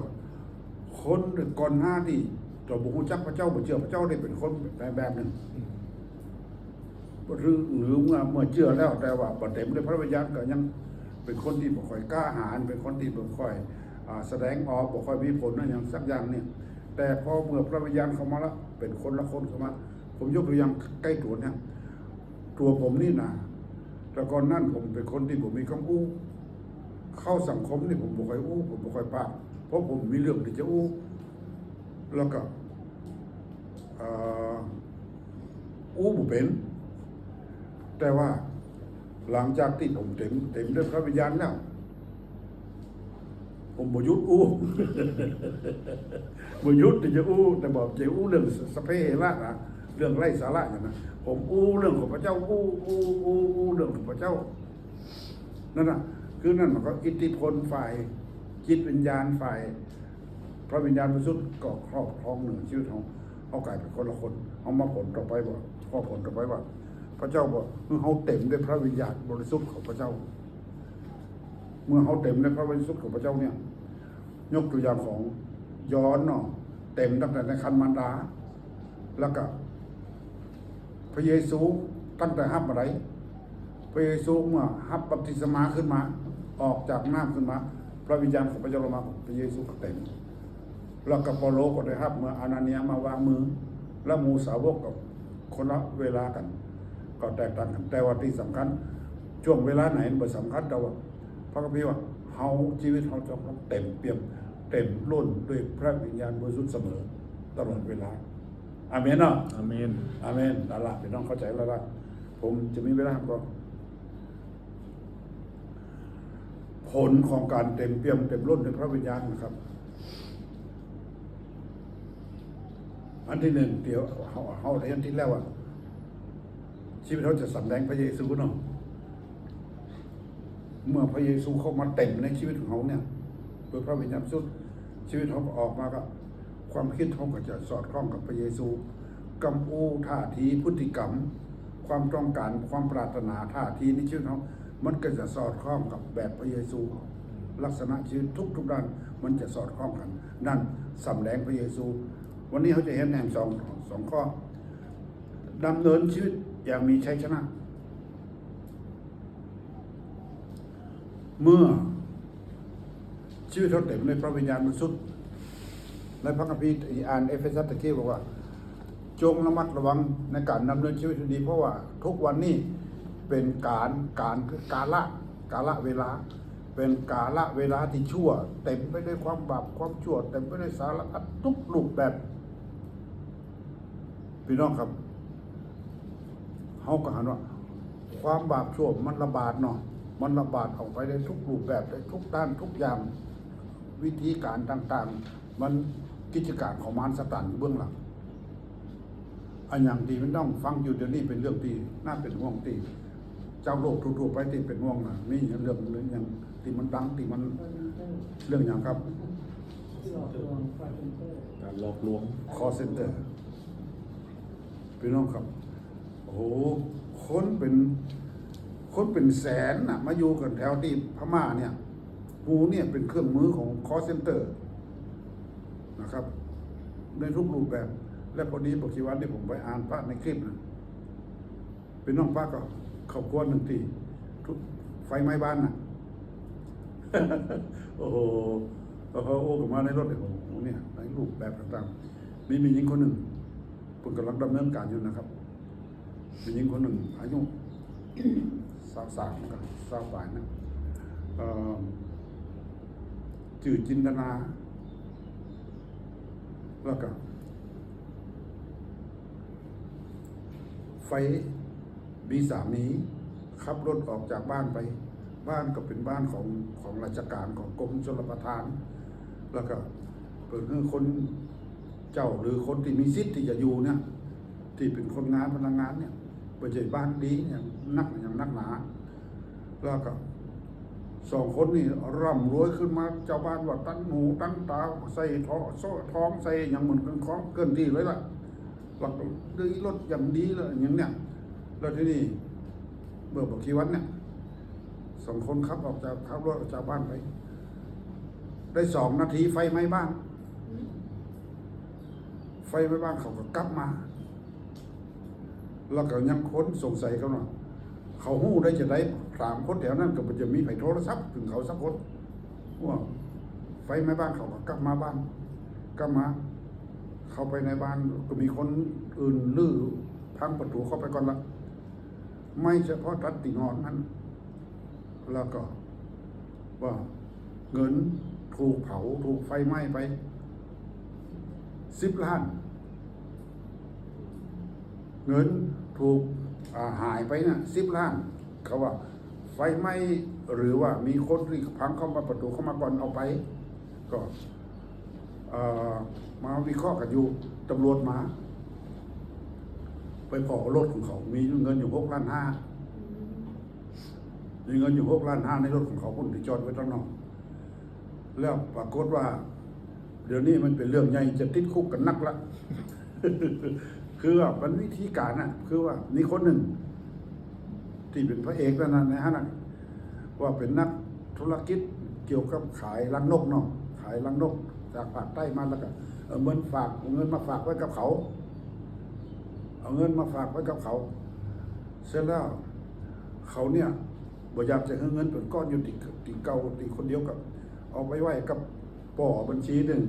Speaker 2: คนก่อนหน้าที่เราบุกจักพระเจ้าบ่เชื่อพระเจ้าได้เป็นคนแบบหนึ่งหรือเมื่อเชื่อแล้วแต่ว่าบ่เต็มด้วยพระวิญญาณก็ยังเป็นคนที่บ่ค่อยกล้าหาญเป็นคนที่บ่ค่อยแสดงออกบ่ค่อยมีผลนั่นอย่างสักอย่างเนี่ยแต่พอเมื่อพระวิญญาณเข้ามาแล้วเป็นคนละคนเข้ามาผมยกตัวอย่างใกล้ตัวเนี่ยตัวผมนี่นะแต่ก่อนนั่นผมเป็นคนที่ผมมีคำอู้เข้าสังคมนี่ผมบ่ค่อยอู้ผมบ่ค่อยปากเพราะผมมีเรื่องที่จะอู้แล้วก็อู้บ่เป็นแต่ว่าหลังจากที่ผมเต็มด้วยพระวิญญาณแล้วผมบ่หยุดอู้ บ่หยุดที่จะอู้แต่บอกจะอู้เรื่องสเปเหระนะเรื่องไร้สาระอย่างนั้นผมอู้เรื่องของพระเจ้าอู้เรื่องของพระเจ้านั่นน่ะคือนั่นมันก็อิทธิพลฝ่ายจิตวิญญาณฝ่ายพระวิญญาณบริสุทธิ์ก็ครอบครองเหนือชีวิตของเอากลายเป็นคนละคนเอามาผลต่อไปว่าข้อผลต่อไปว่าพระเจ้าบอกเมื่อเขาเต็มด้วยพระวิญญาณบริสุทธิ์ของพระเจ้าเมื่อเขาเต็มด้วยพระบริสุทธิ์ของพระเจ้าเนี่ยยกตัวอย่างของย้อนเนาะเต็มตั้งแต่ในคันมารดาแล้วก็พระเยซูตั้งแต่ฮับอะไรพระเยซูเมื่อฮับบัพติศมาขึ้นมาออกจากน้ำขึ้นมาพระวิญญาณของพระเจ้าลงมาพระเยซูก็เต็มแล้วก็เปาโลก็ได้ฮับเมื่ออานาเนียมาวางมือแล้วมูสาวกกับคนละเวลากันก็แตกต่างกันแต่ว่าที่สำคัญช่วงเวลาไหนมันสำคัญแต่ว่าพระคัมภีร์ว่าเฮาชีวิตเขาจะต้องเต็มเปี่ยมเต็มล้นด้วยพระวิญญาณบริสุทธิ์เสมอตลอดเวลาอาเมนเนาะ
Speaker 1: อาเมน
Speaker 2: อาเมนนั่นละพี่น้องเข้าใจแล้วละผมจะมีเวลาก็ผลของการเต็มเปี่ยมเต็มล้นด้วยพระวิญญาณนะครับอันที่หนึ่งเดี๋ยวเขาเรียนที่แล้วว่าชีวิตเขาจะสำแดงพระเยซูเนาะเมื่อพระเยซูเข้ามาเต็มในชีวิตของเขาเนี่ยโดยพระวิญญาณบริสุทธิ์ชีวิตเขาออกมาก็ความคิดเขาก็จะสอดคล้องกับพระเยซูกำอูท่าทีพฤติกรรมความต้องการความปรารถนาท่าทีในชีวิตเขามันก็จะสอดคล้องกับแบบพระเยซูลักษณะชีวิตทุกด้านมันจะสอดคล้องกันนั่นสำแดงพระเยซูวันนี้เขาจะเห็นแห่งสองข้อดำเนินชีวิตอย่างมีชัยชนะเมื่อชีวิตเขาเต็มในพระวิญญาณบริสุทธิ์ในพระคัมภีร์อ่านเอเฟซัสตะกี้บอกว่าจงระมัดระวังในการดำเนินชีวิตดีเพราะว่าทุกวันนี้เป็นกาละเวลาเป็นกาละเวลาที่ชั่วเต็มไปด้วยความบาปความชั่วเต็มไปด้วยสารพัดทุกรูปแบบพี่น้องครับเขาก็หันว่าความบาปชั่วมันระบาดเนาะมันระบาดออกไปได้ทุกรูปแบบได้ทุกด้านทุกอย่างวิธีการต่างๆมันกิจการของมารซาตานอยู่เบื้องหลังอันอย่างที่มันต้องฟังอยู่เดี๋ยวนี้เป็นเรื่องที่น่าเป็นห่วงที่เจ้าโลกทั่วๆไปที่เป็นห่วงนะมีเรื่องอย่างที่มันดังที่มันเรื่องอย่างครับ
Speaker 3: ที่หลอกลวงคอร์เซนเตอร์
Speaker 1: การหลอกลวง
Speaker 2: call center พี่น้องครับโอ้โหคนเป็นแสนน่ะมาอยู่กันแถวที่พม่าเนี่ยหูเนี่ยเป็นเครื่องมือของ call center นะครับในทุกรูปแบบและพอดีปัจจุบันที่ผมไปอ่านพระในคลิปนะเป็นน้องพระก็เขากวนหนึ่งทีทุกไฟไหม้บ้านน่ะ โอ้โหเขาโอ้กับมาในรถเลยโอ้โหเนี่ยในรูปแบบต่างๆมีหญิงคนหนึ่งผมกำลังดำเนินการอยู่นะครับมีหญิงคนหนึ่งอายุ23กับ20ปลายนะจื่อจินตนาแล้วก็ไฟมีสามีขับรถออกจากบ้านไป บ้านก็เป็นบ้านของราชการของกรมชลประทาน แล้วก็เปิดให้คนเจ้าหรือคนที่มีสิทธิ์ที่จะอยู่เนี่ยที่เป็นคนงานพนักงานเนี่ยไปเจอบ้านดีอย่างนักหนาแล้วก็สองคนนี่ร่ำรวยขึ้นมาเจ้าบ้านว่าตั้งหูตั้งตาใส่ท้องใส่อย่างเหมือนกันของเกินที่เลยล่ะหลักดีรถอย่างดีเลยอย่างเนี้ยแล้วที่นี่เมื่อบอกกี่วันเนี่ยสองคนขับรถออกจากบ้านไปได้2 นาทีไฟไหม้บ้านเขาก็กลับมาแล้วก็ยังค้นสงสัยกันว่าเขาหู้ได้จะได้3 คนแถวนั้นก็จะมีไฟโทรศัพท์ถึงเขาสักคนว่าไฟไหม้บ้านเขาก็กลับมาบ้านกลับมาเข้าไปในบ้านก็มีคนอื่นลื้อพังประตูเข้าไปก่อนละไม่เฉพาะตัดตินอนนั้นแล้วก็ว่าเงินถูกเผาถูกไฟไหม้ไป10 ล้าน เงินถูกหายไปน่ะ10 ล้านเขาว่าไฟไหม้หรือว่ามีคนที่พังเข้ามาประตูเข้ามาก่อนเอาไปก็มาวิเคราะห์กันอยู่ตำรวจมาไปขอรถของเขามีเงินอยู่6.5 ล้านมีเงินอยู่6.5 ล้านในรถของเขาคนที่จอดไว้ข้างนอกแล้วปรากฏว่าเดี๋ยวนี้มันเป็นเรื่องใหญ่จะติดคุกกันนักละ คือว่ามันวิธีการน่ะคือว่ามีคนหนึ่งที่เป็นพระเอกแล้วนะในฮะนะว่าเป็นนักธุรกิจเกี่ยวกับขายรังนกเนาะขายรังนกจากภาคใต้มาแล้วก็เอาเงินมาฝากไว้กับเขาเสร็จแล้วเขาเนี่ยบ่อยากจะให้เงินเป็นก้อนอยู่ติเก่าติคนเดียวกับเอาไปไว้กับป่อบัญชีหนึ่ง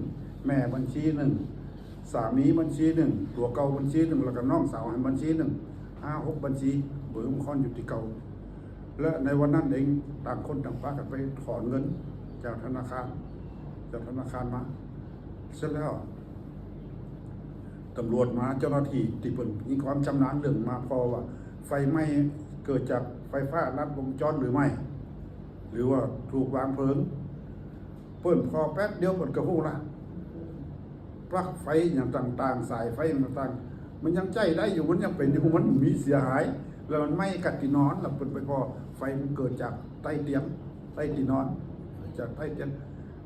Speaker 2: แม่บัญชีหนึ่งสามีบัญชีหนึ่งตัวเก่าบัญชีหนึ่งแล้วก็น้องสาวให้บัญชีหนึ่ง5-6 บัญชีเบิกมันค่อนอยู่ที่เก่าและในวันนั้นเองต่างคนต่างพากันไปถอนเงินจากธนาคารมาเสร็จแล้วตำรวจมาเจ้าหน้าที่ที่เป็นมีความชำนาญเรื่องมาพอว่าไฟไหม้เกิดจากไฟฟ้าลัดวงจรหรือไม่หรือว่าถูกวางเพลิงเปิ้นพอแป๊บเดียวเปิ้นก็ฮู้ละปลั๊กไฟอย่างต่างๆสายไฟต่างๆมันยังใจได้อยู่มันยังเป็นอยู่มันมีเสียหายแล้วมันไหม้กัดที่นอนแล้วเปิ้นไปพอไฟมันเกิดจากใต้เตียงใต้ที่นอนจากใต้เตียง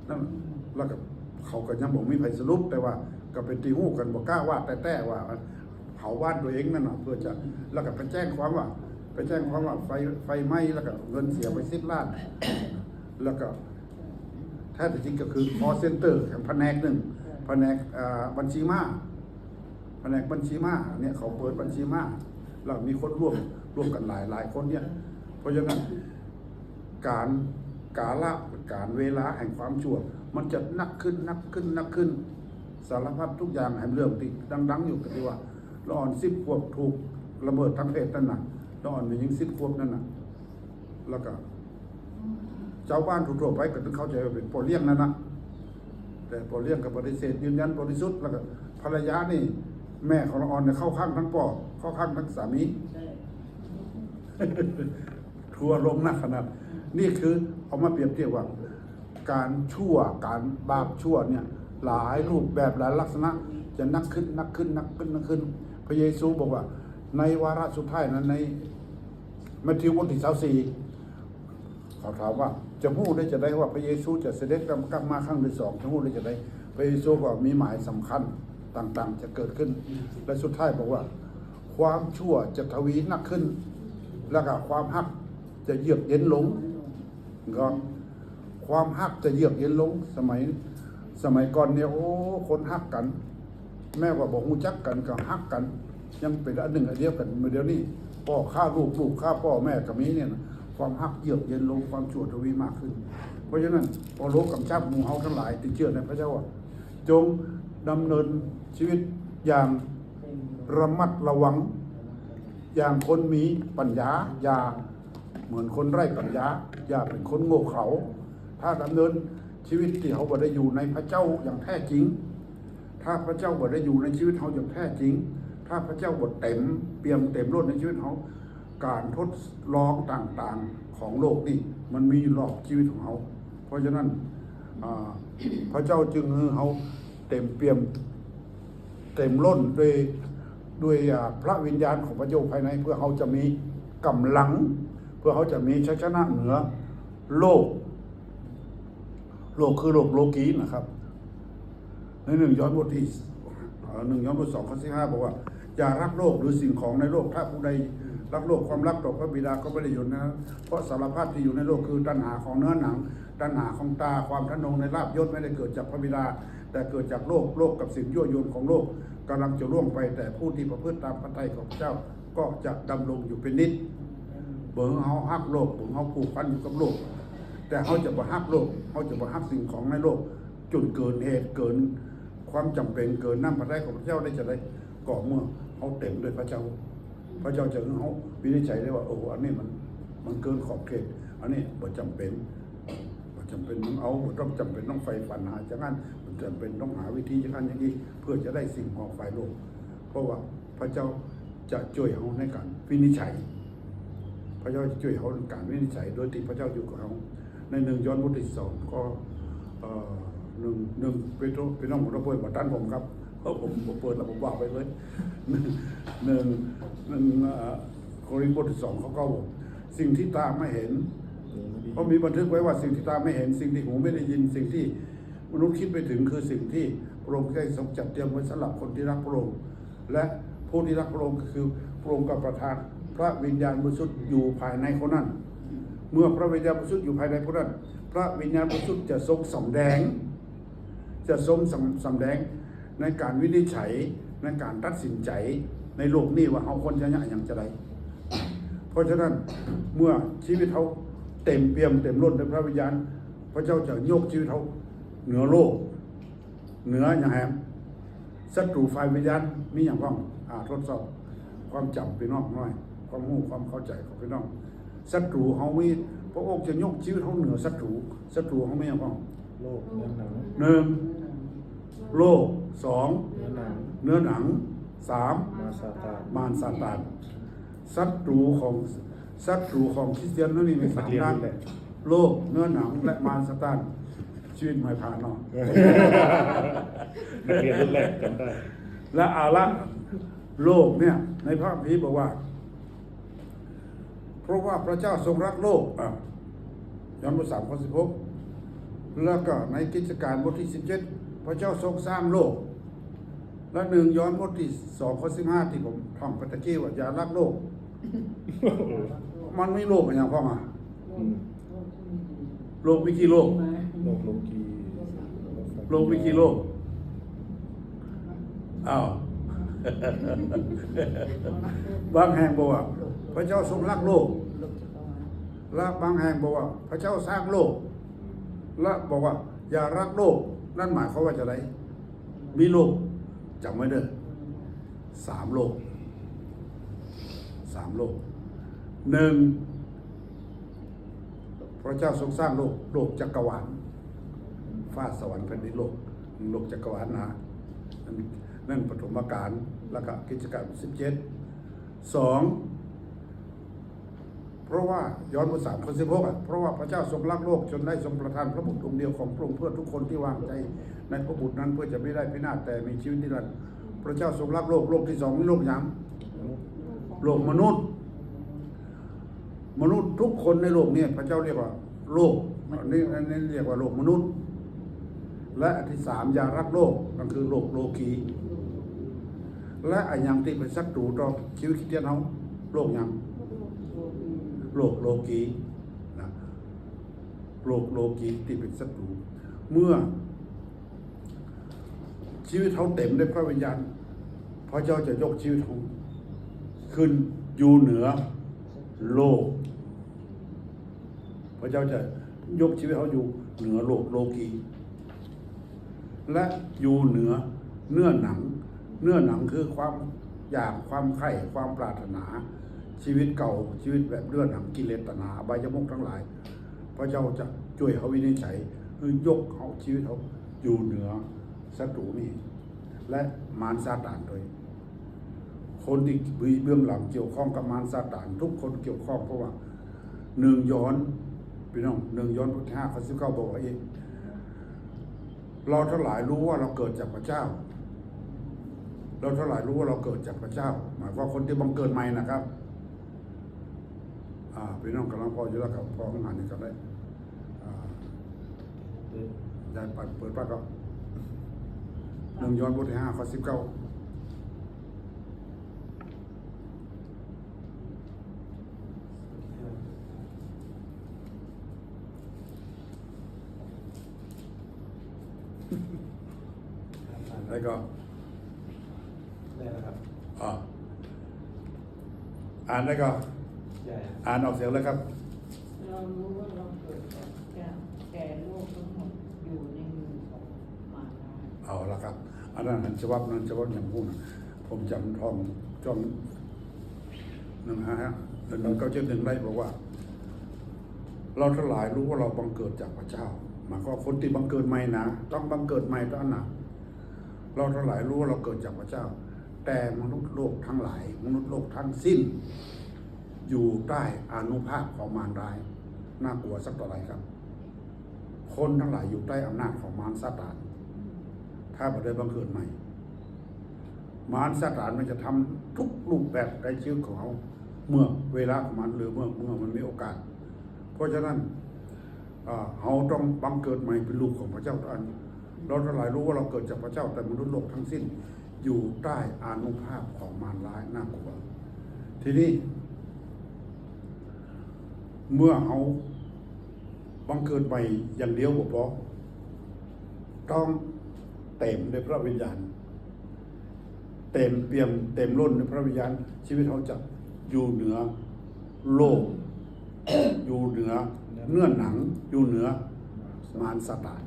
Speaker 2: นั่นแล้วก็เขาก็ยังบอกมีไผสรุปแต่ว่าก็เป็นที่ฮู้กันบ่กล้าว่าแต่ว่าเผาบ้านตัวเองนั่นน่ะเพื่อจะแล้วก็ไปแจ้งความว่าไฟไหม้แล้วก็เงินเสียไป10 ล้านแล้วก็แท้จริงก็คือ call center แผนกหนึ่งแผนกบัญชีม้าเนี่ยเขาเปิดบัญชีม้าแล้วมีคนร่วมกันหลายคนเนี่ยเพราะฉะนั้นการเวลาแห่งความชั่วมันจะนักขึ้นสารพัดทุกอย่างแห่งเรื่องที่ดังอยู่ก็คือว่าละอ่อน10 ขวบถูกระเบิดทางเพศนั่นน่ะละอ่อนมีหญิง10 ขวบนั่นน่ะแล้วก็ชาวบ้านทั่วไปก็ต้องเข้าใจว่าเป็นโปรเลี้ยงนั่นนะแต่โปรเลี้ยงกับปฏิเสธยืนยันบริสุทธิ์แล้วก็ภรรยานี่แม่ของละอ่อนเนี่ยเข้าข้างทั้งพ่อเข้าข้างทั้งสามี ทัวลงนักขนาดนี่คือเอามาเปรียบเทียบว่าการบาปชั่วเนี่ยหลายรูปแบบหลายลักษณะจะนักขึ้นพระเยซูบอกว่าในวาระสุดท้ายนั้นในมัทธิวบทที่24เขาถามว่าจะพูดได้จะได้ว่าพระเยซูจะเสด็จกลับมาครั้งที่2จะพูดได้จะได้พระเยซูก็มีหมายสำคัญต่างๆจะเกิดขึ้นและสุดท้ายบอกว่าความชั่วจะทวีนักขึ้นแล้วก็ความฮักจะเยือกเย็นลงก็ความฮักจะเยือกเย็นลงสมัยก่อนเนี่ยโอ้คนฮักกันแม่ว่าบอกฮู้จักกันก็ฮักกันยังเป็นอันหนึ่งอันเดียวกันเมื่อเดี๋ยวนี้พ่อฆ่าลูกฆ่าพ่อแม่ก็มีเนี่ยความฮักเยือกเย็นลงความชั่วทวีมากขึ้นเพราะฉะนั้นพอโลกกำชับหมู่เฮาทั้งหลายที่เชื่อในพระเจ้าว่าจงดำเนินชีวิตอย่างระมัดระวังอย่างคนมีปัญญาอย่าเหมือนคนไร้ปัญญาอย่าเป็นคนโง่เขลาถ้าดำเนินชีวิตที่เขาบ่ได้อยู่ในพระเจ้าอย่างแท้จริงถ้าพระเจ้าบ่ได้อยู่ในชีวิตเขาอย่างแท้จริงถ้าพระเจ้าบ่เต็มล้นในชีวิตเขาการทดลองต่างๆข ของโลกนี่มันมีรอบชีวิตของเขาเพราะฉะนั้นพระเจ้าจึงให้เขาเต็มเปี่ยมเต็มล้นด้วยพระวิญญาณของพระเจ้าภายในเพื่อเขาจะมีกำลังเพื่อเขาจะมีชัยชนะเหนือโลกคือโลกโลกีนะครับใน1 ยอห์นบทที่1 ยอห์นบท 2 ข้อ 15บอกว่าอย่ารักโลกหรือสิ่งของในโลกถ้าผู้ใดรักโลกความรักต่อพระบิดาก็ไม่ได้อยู่นะเพราะสารพัดที่อยู่ในโลกคือตัณหาของเนื้อหนังตัณหาของตาความทะนงในลาภยศไม่ได้เกิดจากพระบิดาแต่เกิดจากโลกกับสิ่งยั่วยวนของโลกกำลังจะล่วงไปแต่ผู้ที่ประพฤติตามพระทัยของพระเจ้าก็จะดำรงอยู่เป็นนิจเบิ่งเฮาฮักโลกเบิ่งเฮาผูกพันอยู่กับโลกแต่เขาจะบ่ฮักโลกเขาจะบ่ฮักสิ่งของในโลกจนเกินเหตุเกินความจำเป็นเกินน้ำพระทัยของพระเจ้าได้จะได้ก่อเมื่อเขาเต็มด้วยพระเจ้าจะเขาวินิจฉัยได้ว่าโอ้อันนี้มันเกินขอบเขตอันนี้บ่จำเป็นต้องเอาต้องจำเป็นต้องไฟฝันหาจากนั้นมันจำเป็นต้องหาวิธีจากนั้นอย่างนี้เพื่อจะได้สิ่งของฝ่ายโลกเพราะว่าพระเจ้าจะช่วยเขาในการวินิจฉัยพระเจ้าจะช่วยเขาในการวินิจฉัยโดยที่พระเจ้าอยู่กับเขาใน1 ยอห์นบทที่ 2ก็หนึ่งพี่น้องผมระเบิดมาด้านผมครับเพราะผมเปิดแล้วผมว่าไปเลยหนึ่งโครินธ์บทที่ 2เขาก็บอกสิ่งที่ตาไม่เห็นเพราะมีบันทึกไว้ว่าสิ่งที่ตาไม่เห็นสิ่งที่หูไม่ได้ยินสิ่งที่มนุษย์คิดไปถึงคือสิ่งที่พระองค์ได้ทรงจัดเตรียมไว้สำหรับคนที่รักพระองค์และผู้ที่รักพระองค์ก็คือพระองค์กับประทานพระวิญญาณบริสุทธิ์อยู่ภายในคนนั้นเมื่อพระวิญญาณบริสุทธิ์อยู่ภายในคนนั้นพระวิญญาณบริสุทธิ์จะทรงสำแดงในการวินิจฉัยในการตัดสินใจในโลกนี้ว่าเขาคนจะอย่างจะไรเพราะฉะนั้นเมื่อชีวิตเขาเต็มเปี่ยมเต็มล้นด้วยพระวิญญาณพระเจ้าจะยกชีวิตเขาเหนือโลกเหนืออย่างแหมศัตรูฝ่ายวิญญาณมีอย่างพ้องทดสอบความจำพี่น้องหน่อยความรู้ความเข้าใจของพี่น้องศัตรูเขามีพระองค์จะยกชีวิตเขาเหนือศัตรูเขาไม่อย่างพ้อง
Speaker 1: โลกเนื้อหนัง
Speaker 2: 1โลก2เนื้อหนัง3มารซาตานศัตรูของคริสเตียนนั่นนี่มี3ด้านโลกเนื้อหนังและมารซาตานชีวิตไม่ผ่านเนาะ
Speaker 1: นักเรียนรุ่นแรกจำได้
Speaker 2: และโลกเนี่ยในพระคัมภีร์บอกว่าเพราะว่าพระเจ้าทรงรักโลกยอห์นบท 3 ข้อ 16แล้วก็ในกิจการบทที่ 17พระเจ้าทรงสร้างโลกและ1 ยอห์นบทที่ 2 ข้อ 15ที่ผมท่องไปตะกี้ว่าอย่ารักโลกมันไม่โลกอย่างพ่อมาโลกมีกี่โลก
Speaker 1: โลกมี
Speaker 2: กี่โลกอ้าวบางแห่งบอกว่าพระเจ้าทรงรักโลกและบางแห่งบอกว่าพระเจ้าสร้างโลกและบอกว่าอย่ารักโลกนั่นหมายความว่าจะไรมีโลกจำไว้เด้อ3 โลก1พระเจ้าทรงสร้างโลกจักรวาลฟ้าสวรรค์แผ่นดินโลกจักรวาลนะนั่นปฐมกาลแล้วก็กิจการ17 2เพราะว่าย้อนบท 3 ข้อ 16เพราะว่าพระเจ้าทรงรักโลกจนได้ทรงประทานพระบุตรองค์เดียวของพระองค์เพื่อทุกคนที่วางใจในพระบุตรนั้นเพื่อจะไม่ได้พินาศแต่มีชีวิตนิรันดร์พระเจ้าทรงรักโลกที่ 2มีโลกอย่างโลกมนุษย์ทุกคนในโลกนี้พระเจ้าเรียกว่าโลกนี่เรียกว่าโลกมนุษย์และอันที่ 3อย่ารักโลกนั่นคือโลกโลกีและอันยังที่เป็นศัตรูต่อชีวิตคริสเตียนเขาโลกยังโลกโลกีนะโลกโลกีที่เป็นศัตรูเมื่อชีวิตเขาเต็มด้วยพระวิญญาณพระเจ้าจะยกชีวิตเขาขึ้นอยู่เหนือโลกพระเจ้าจะยกชีวิตเขาอยู่เหนือโลกโลกีและอยู่เหนือเนื้อหนังคือความอยากความใคร่ความปรารถนาชีวิตเก่าชีวิตแบบเลือดหนังกิเลสตัณหาอบายมุขทั้งหลายพระเจ้าจะช่วยเขาวินิจฉัยคือยกเขาชีวิตเขาอยู่เหนือศัตรูนี่และมารซาตานโดยคนที่เบื้องหลังเกี่ยวข้องกับมารซาตานทุกคนเกี่ยวข้องเพราะว่า หนึ่งย้อนพี่น้องหนึ่งย้อนพุทธะข้อ19บอกว่าเองเราทั้งหลายรู้ว่าเราเกิดจากพระเจ้า เราทั้งหลายรู้ว่าเราเกิดจากพระเจ้า หมายความคนที่บังเกิดใหม่นะครับพี่น้องกำลังพออยู่แล้วกับพอของงานนี้ก็ได้ได้เปิดปากก็หนึ่งย้อนบทที่5 ข้อ 19แล้วก็
Speaker 5: ได้แล้วครับ
Speaker 2: อ่านแล้วก็
Speaker 5: ได้ครับ
Speaker 2: อ่านออกเสียงแล้วครับ
Speaker 3: เรารู้ว่าเราเกิดจากแก่โลกทั้งหมดอยู่ในมือของมารร้าย
Speaker 2: เอาละครับอันนั้นฉบับนั้นฉบับอย่างพูดนะผมจำทองจ้อง151ได้บอกว่า เราทั้งหลายรู้ว่าเราบังเกิดจากพระเจ้าหมายความคนที่บังเกิดใหม่นะต้องบังเกิดใหม่ตอนนั้นเราทั้งหลายรู้ว่าเราเกิดจากพระเจ้า แต่มนุษย์โลกทั้งหลายมนุษย์โลกทั้งสิ้น อยู่ใต้อานุภาพของมารร้ายน่ากลัวสักเท่าไหร่ครับ คนทั้งหลายอยู่ใต้อำนาจของมารซาตานถ้าไม่ได้บังเกิดใหม่ มารซาตานมันจะทำทุกรูปแบบในชีวิตของเขาเมื่อเวลาของมันหรือเมื่อมันมีโอกาส เพราะฉะนั้นเราต้องบังเกิดใหม่เป็นลูกของพระเจ้าอันเราทั้งหลายรู้ว่าเราเกิดจากพระเจ้าแต่มนุษย์โลกทั้งสิ้น อยู่ใต้อานุภาพของมารร้ายน่ากลัวทีนี้ เมื่อเราบังเกิดใหม่อย่างเดียวบ่พอต้องเต็มด้วยพระวิญญาณเต็มเปี่ยมเต็มล้นด้วยพระวิญญาณชีวิตเขาจะอยู่เหนือโลก อยู่เหนือเนื้อหนังอยู่เหนือมารซาตาน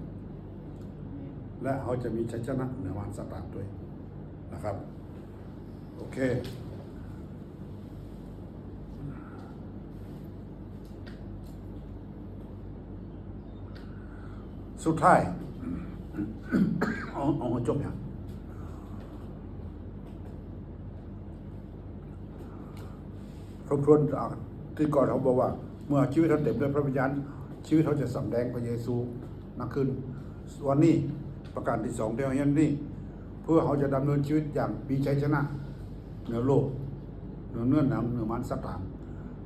Speaker 2: และเขาจะมีชัยชนะเหนือมารซาตานด้วยนะครับโอเคสุดท้าย เอาจบอย่างทบทวนที่ก่อนเขาบอกว่า เมื่อชีวิตเขาเต็มด้วยพระวิญญาณชีวิตเขาจะสำแดงพระเยซูมากขึ้นวันนี้ประการที่2เดียวยันนี้เพื่อเขาจะดำเนินชีวิตอย่างมีชัยชนะเหนือโลกเหนือเนื้อหนังเหนือมารซาตาน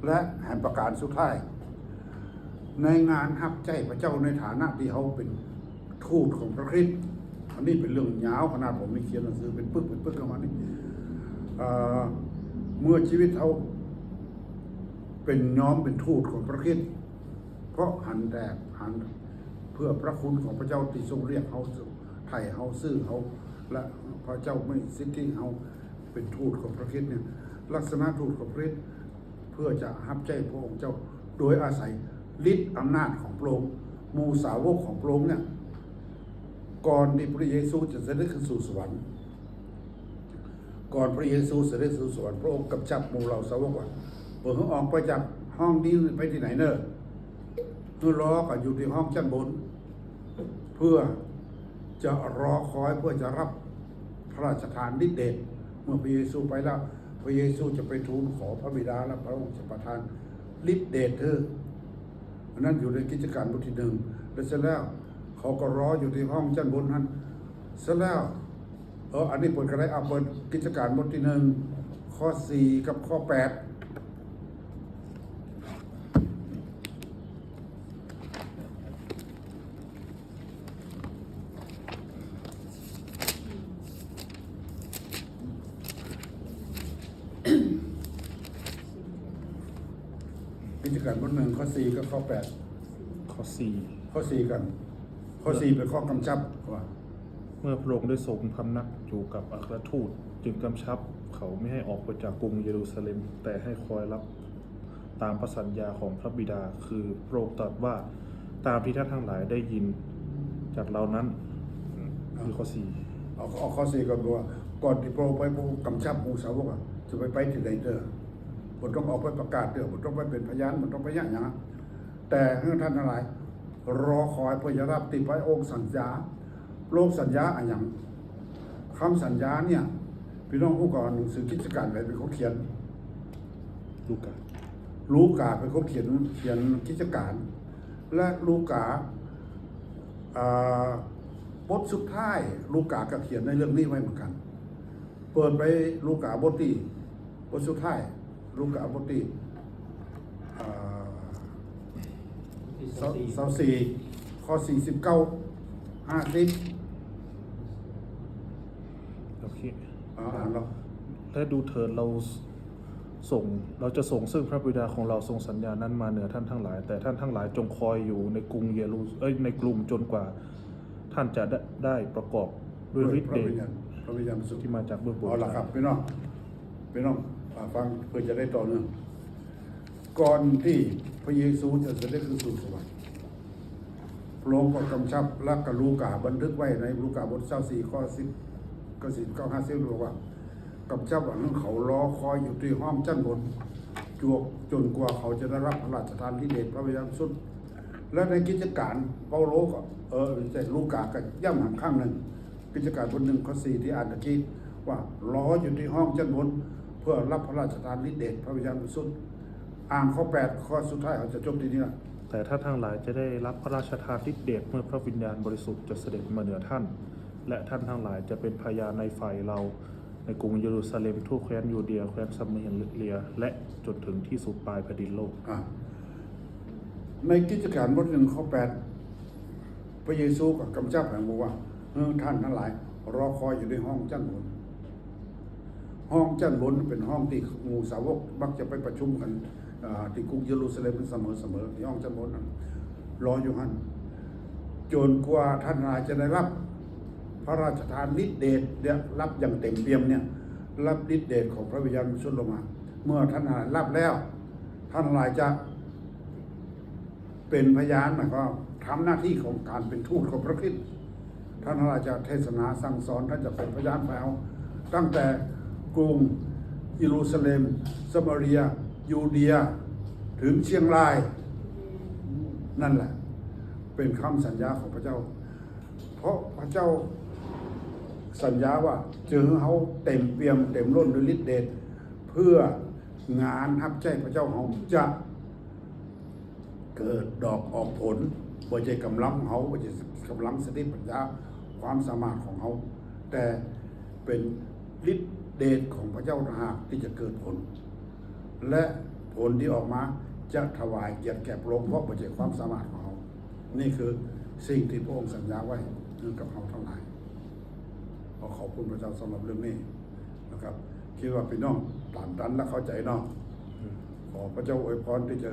Speaker 2: และแห่งประการสุดท้ายในงานรับใจพระเจ้าในฐานะที่เขาเป็นทูตของพระคริสต์อันนี้เป็นเรื่องยาวขนาดผมไม่เขียนหนังสือเป็นปึ๊กประมาณนี้เมื่อชีวิตเขาเป็นน้อมเป็นทูตของพระคริสต์เพราะหันเพื่อพระคุณของพระเจ้าที่ทรงเรียกเขาไถ่เขาซื่อเขาและพระเจ้าไม่สิทธิเขาเป็นทูตของพระคริสต์เนี่ยลักษณะทูตของพระคริสต์เพื่อจะรับใจพระองค์เจ้าโดยอาศัยฤทธิ์อำนาจของพระองค์มูสาวกของพระองค์เนี่ยก่อนที่พระเยซูจะเสด็จขึ้นสู่สวรรค์ก่อนพระเยซูเสด็จสู่สวรรค์พระองค์กำชับหมู่เหล่าสาวกว่าเปิดห้องออกไปจากห้องนี้ไปที่ไหนเนอะเพื่อรอก็อยู่ที่ห้องชั้นบนเพื่อจะรอคอยเพื่อจะรับพระราชทานฤทธิเดชเมื่อพระเยซูไปแล้วพระเยซูจะไปทูลขอพระบิดาและพระองค์จะประทานฤทธิเดชเธออันนั้นอยู่ในกิจการบทที่1แล้วเสร็จแล้วเขาก็รออยู่ที่ห้องชั้นบนนั้นเสร็จแล้วอันนี้เปิดกระไรเปิดกิจการบทที่1ข้อ4กับข้อ8กิจการบท1ข้อ4กับข้อ8
Speaker 1: ข้อ
Speaker 2: ข้อ4กันข้อ4เป็นข้อกำชับว่า
Speaker 1: 4 เมื่อพระองค์ได้ทรงพำนักอยู่กับอัครทูตจึงกำชับเขาไม่ให้ออกไปจากกรุงเยรูซาเล็มแต่ให้คอยรับตามพระสัญญาของพระบิดาคือพระองค์ตรัสว่าตามที่ท่านทั้งหลายได้ยินจากเรานั้นคือข้อ 4
Speaker 2: เอาข้อ4ก่อนว่าก่อนที่พระองค์ไปพระองค์กำชับหมู่สาวกจะไปที่ไหนเด้อบ่ต้องออกไปประกาศเด้อบ่ต้องไปเป็นพยานบ่ต้องไปอย่างนั้นแต่ให้ท่านทั้งหลายรอคอยเพื่อจะรับติดพระองค์สัญญาโลกสัญญาอะไรอย่างคำสัญญาเนี่ยพี่น้องผู้ก่อนหนังสือกิจการอะไรเป็นเขาเขียน
Speaker 1: ลูกา
Speaker 2: ลูกาเป็นคนเขียนกิจการ และลูกาบทสุดท้ายลูกาก็เขียนในเรื่องนี้ไว้เหมือนกัน เปิดไปลูกาบทที่บทสุดท้ายลูกาบทที่24ข้อ49 50
Speaker 1: โอเค
Speaker 2: อ่านแล้ว
Speaker 1: และดูเถิดเราจะส่งซึ่งพระบิดาของเราทรงสัญญานั้นมาเหนือท่านทั้งหลาย แต่ท่านทั้งหลายจงคอยอยู่ในกรุงในกรุงจนกว่าท่านจะได้ประกอบด้วยฤทธิ์เดช
Speaker 2: พระวิญญาณบริสุทธิ์
Speaker 1: ที่มาจากเบื้องบน
Speaker 2: เอาละครับพี่น้องฟังเพื่อจะได้ต่อเนื่องก่อนที่พระเยซูจะเสด็จขึ้นสู่สวรรค์พระองค์ก็กำชับและกลูกาบันทึกไว้ในลูกาบท24ข้อ10ก็49 50บอกว่ากำชับว่าเขารอคอยอยู่ที่ห้องชั้นบนจนกว่าเขาจะได้รับพระราชทานฤทธิเดชพระวิญญาณบริสุทธิ์และในกิจการเปาโลก็ลูกาก็ย่ำหันข้างหนึ่งกิจการบท1ข้อ4ที่อ่านตะกี้ว่ารออยู่ที่ห้องชั้นบนเพื่อรับพระราชทานฤทธิเดชพระวิญญาณบริสุทธิ์อ่านข้อ8ข้อสุดท้ายเขาจะจบที่นี่ละ
Speaker 1: แต่ท่านทั้งหลายจะได้รับพระราชทานฤทธิเดชเมื่อพระวิญญาณบริสุทธิ์จะเสด็จมาเหนือท่าน และท่านทั้งหลายจะเป็นพยานในฝ่ายเราในกรุงเยรูซาเล็มทั่วแคว้นยูเดียแคว้นซัมเรียและจนถึงที่สุดปลายแผ่นดินโลก
Speaker 2: ในกิจการบท1ข้อ8พระเยซูก็กำชับให้บอกว่าท่านทั้งหลายรอคอยอยู่ในห้องชั้นบนห้องชั้นบนเป็นห้องที่หมู่สาวกมักจะไปประชุมกันที่กรุงเยรูซาเล็มเสมอที่ห้องชั้นบนนั้นรออยู่หันจนกว่าท่านนายจะได้รับพระราชทานฤทธิเดชเนี่ยรับอย่างเต็มเปี่ยมเนี่ยรับฤทธิเดชของพระวิญญาณบริสุทธิ์ลงมาเมื่อท่านนายรับแล้วท่านนายจะเป็นพยานหมายความทำหน้าที่ของการเป็นทูตของพระคริสต์ท่านนายจะเทศนาสั่งสอนท่านจะเป็นพยานแฝงตั้งแต่กรุงเยรูซาเล็มซามาเรียยูเดียถึงเชียงรายนั่นแหละเป็นคำสัญญาของพระเจ้าเพราะพระเจ้าสัญญาว่าเจอเขาเต็มเปี่ยมเต็มล้นด้วยฤทธิเดชเพื่องานรับใช้พระเจ้าเขาจะเกิดดอกออกผลบ่ใช่กำลังเขาบ่ใช่กำลังสติปัญญาความสามารถของเขาแต่เป็นฤทธิเดชของพระเจ้าต่างหากที่จะเกิดผลและผลที่ออกมาจะถวายเกียรติแก่พระองค์เพราะบ่ใช่ความสามารถของเขานี่คือสิ่งที่พระองค์สัญญาไว้กับเราทั้งหลายขอบคุณพระเจ้าสำหรับเรื่องนี้นะครับคิดว่าพี่น้องตามตันและเข้าใจเนาะขอพระเจ้าอวยพรที่จะ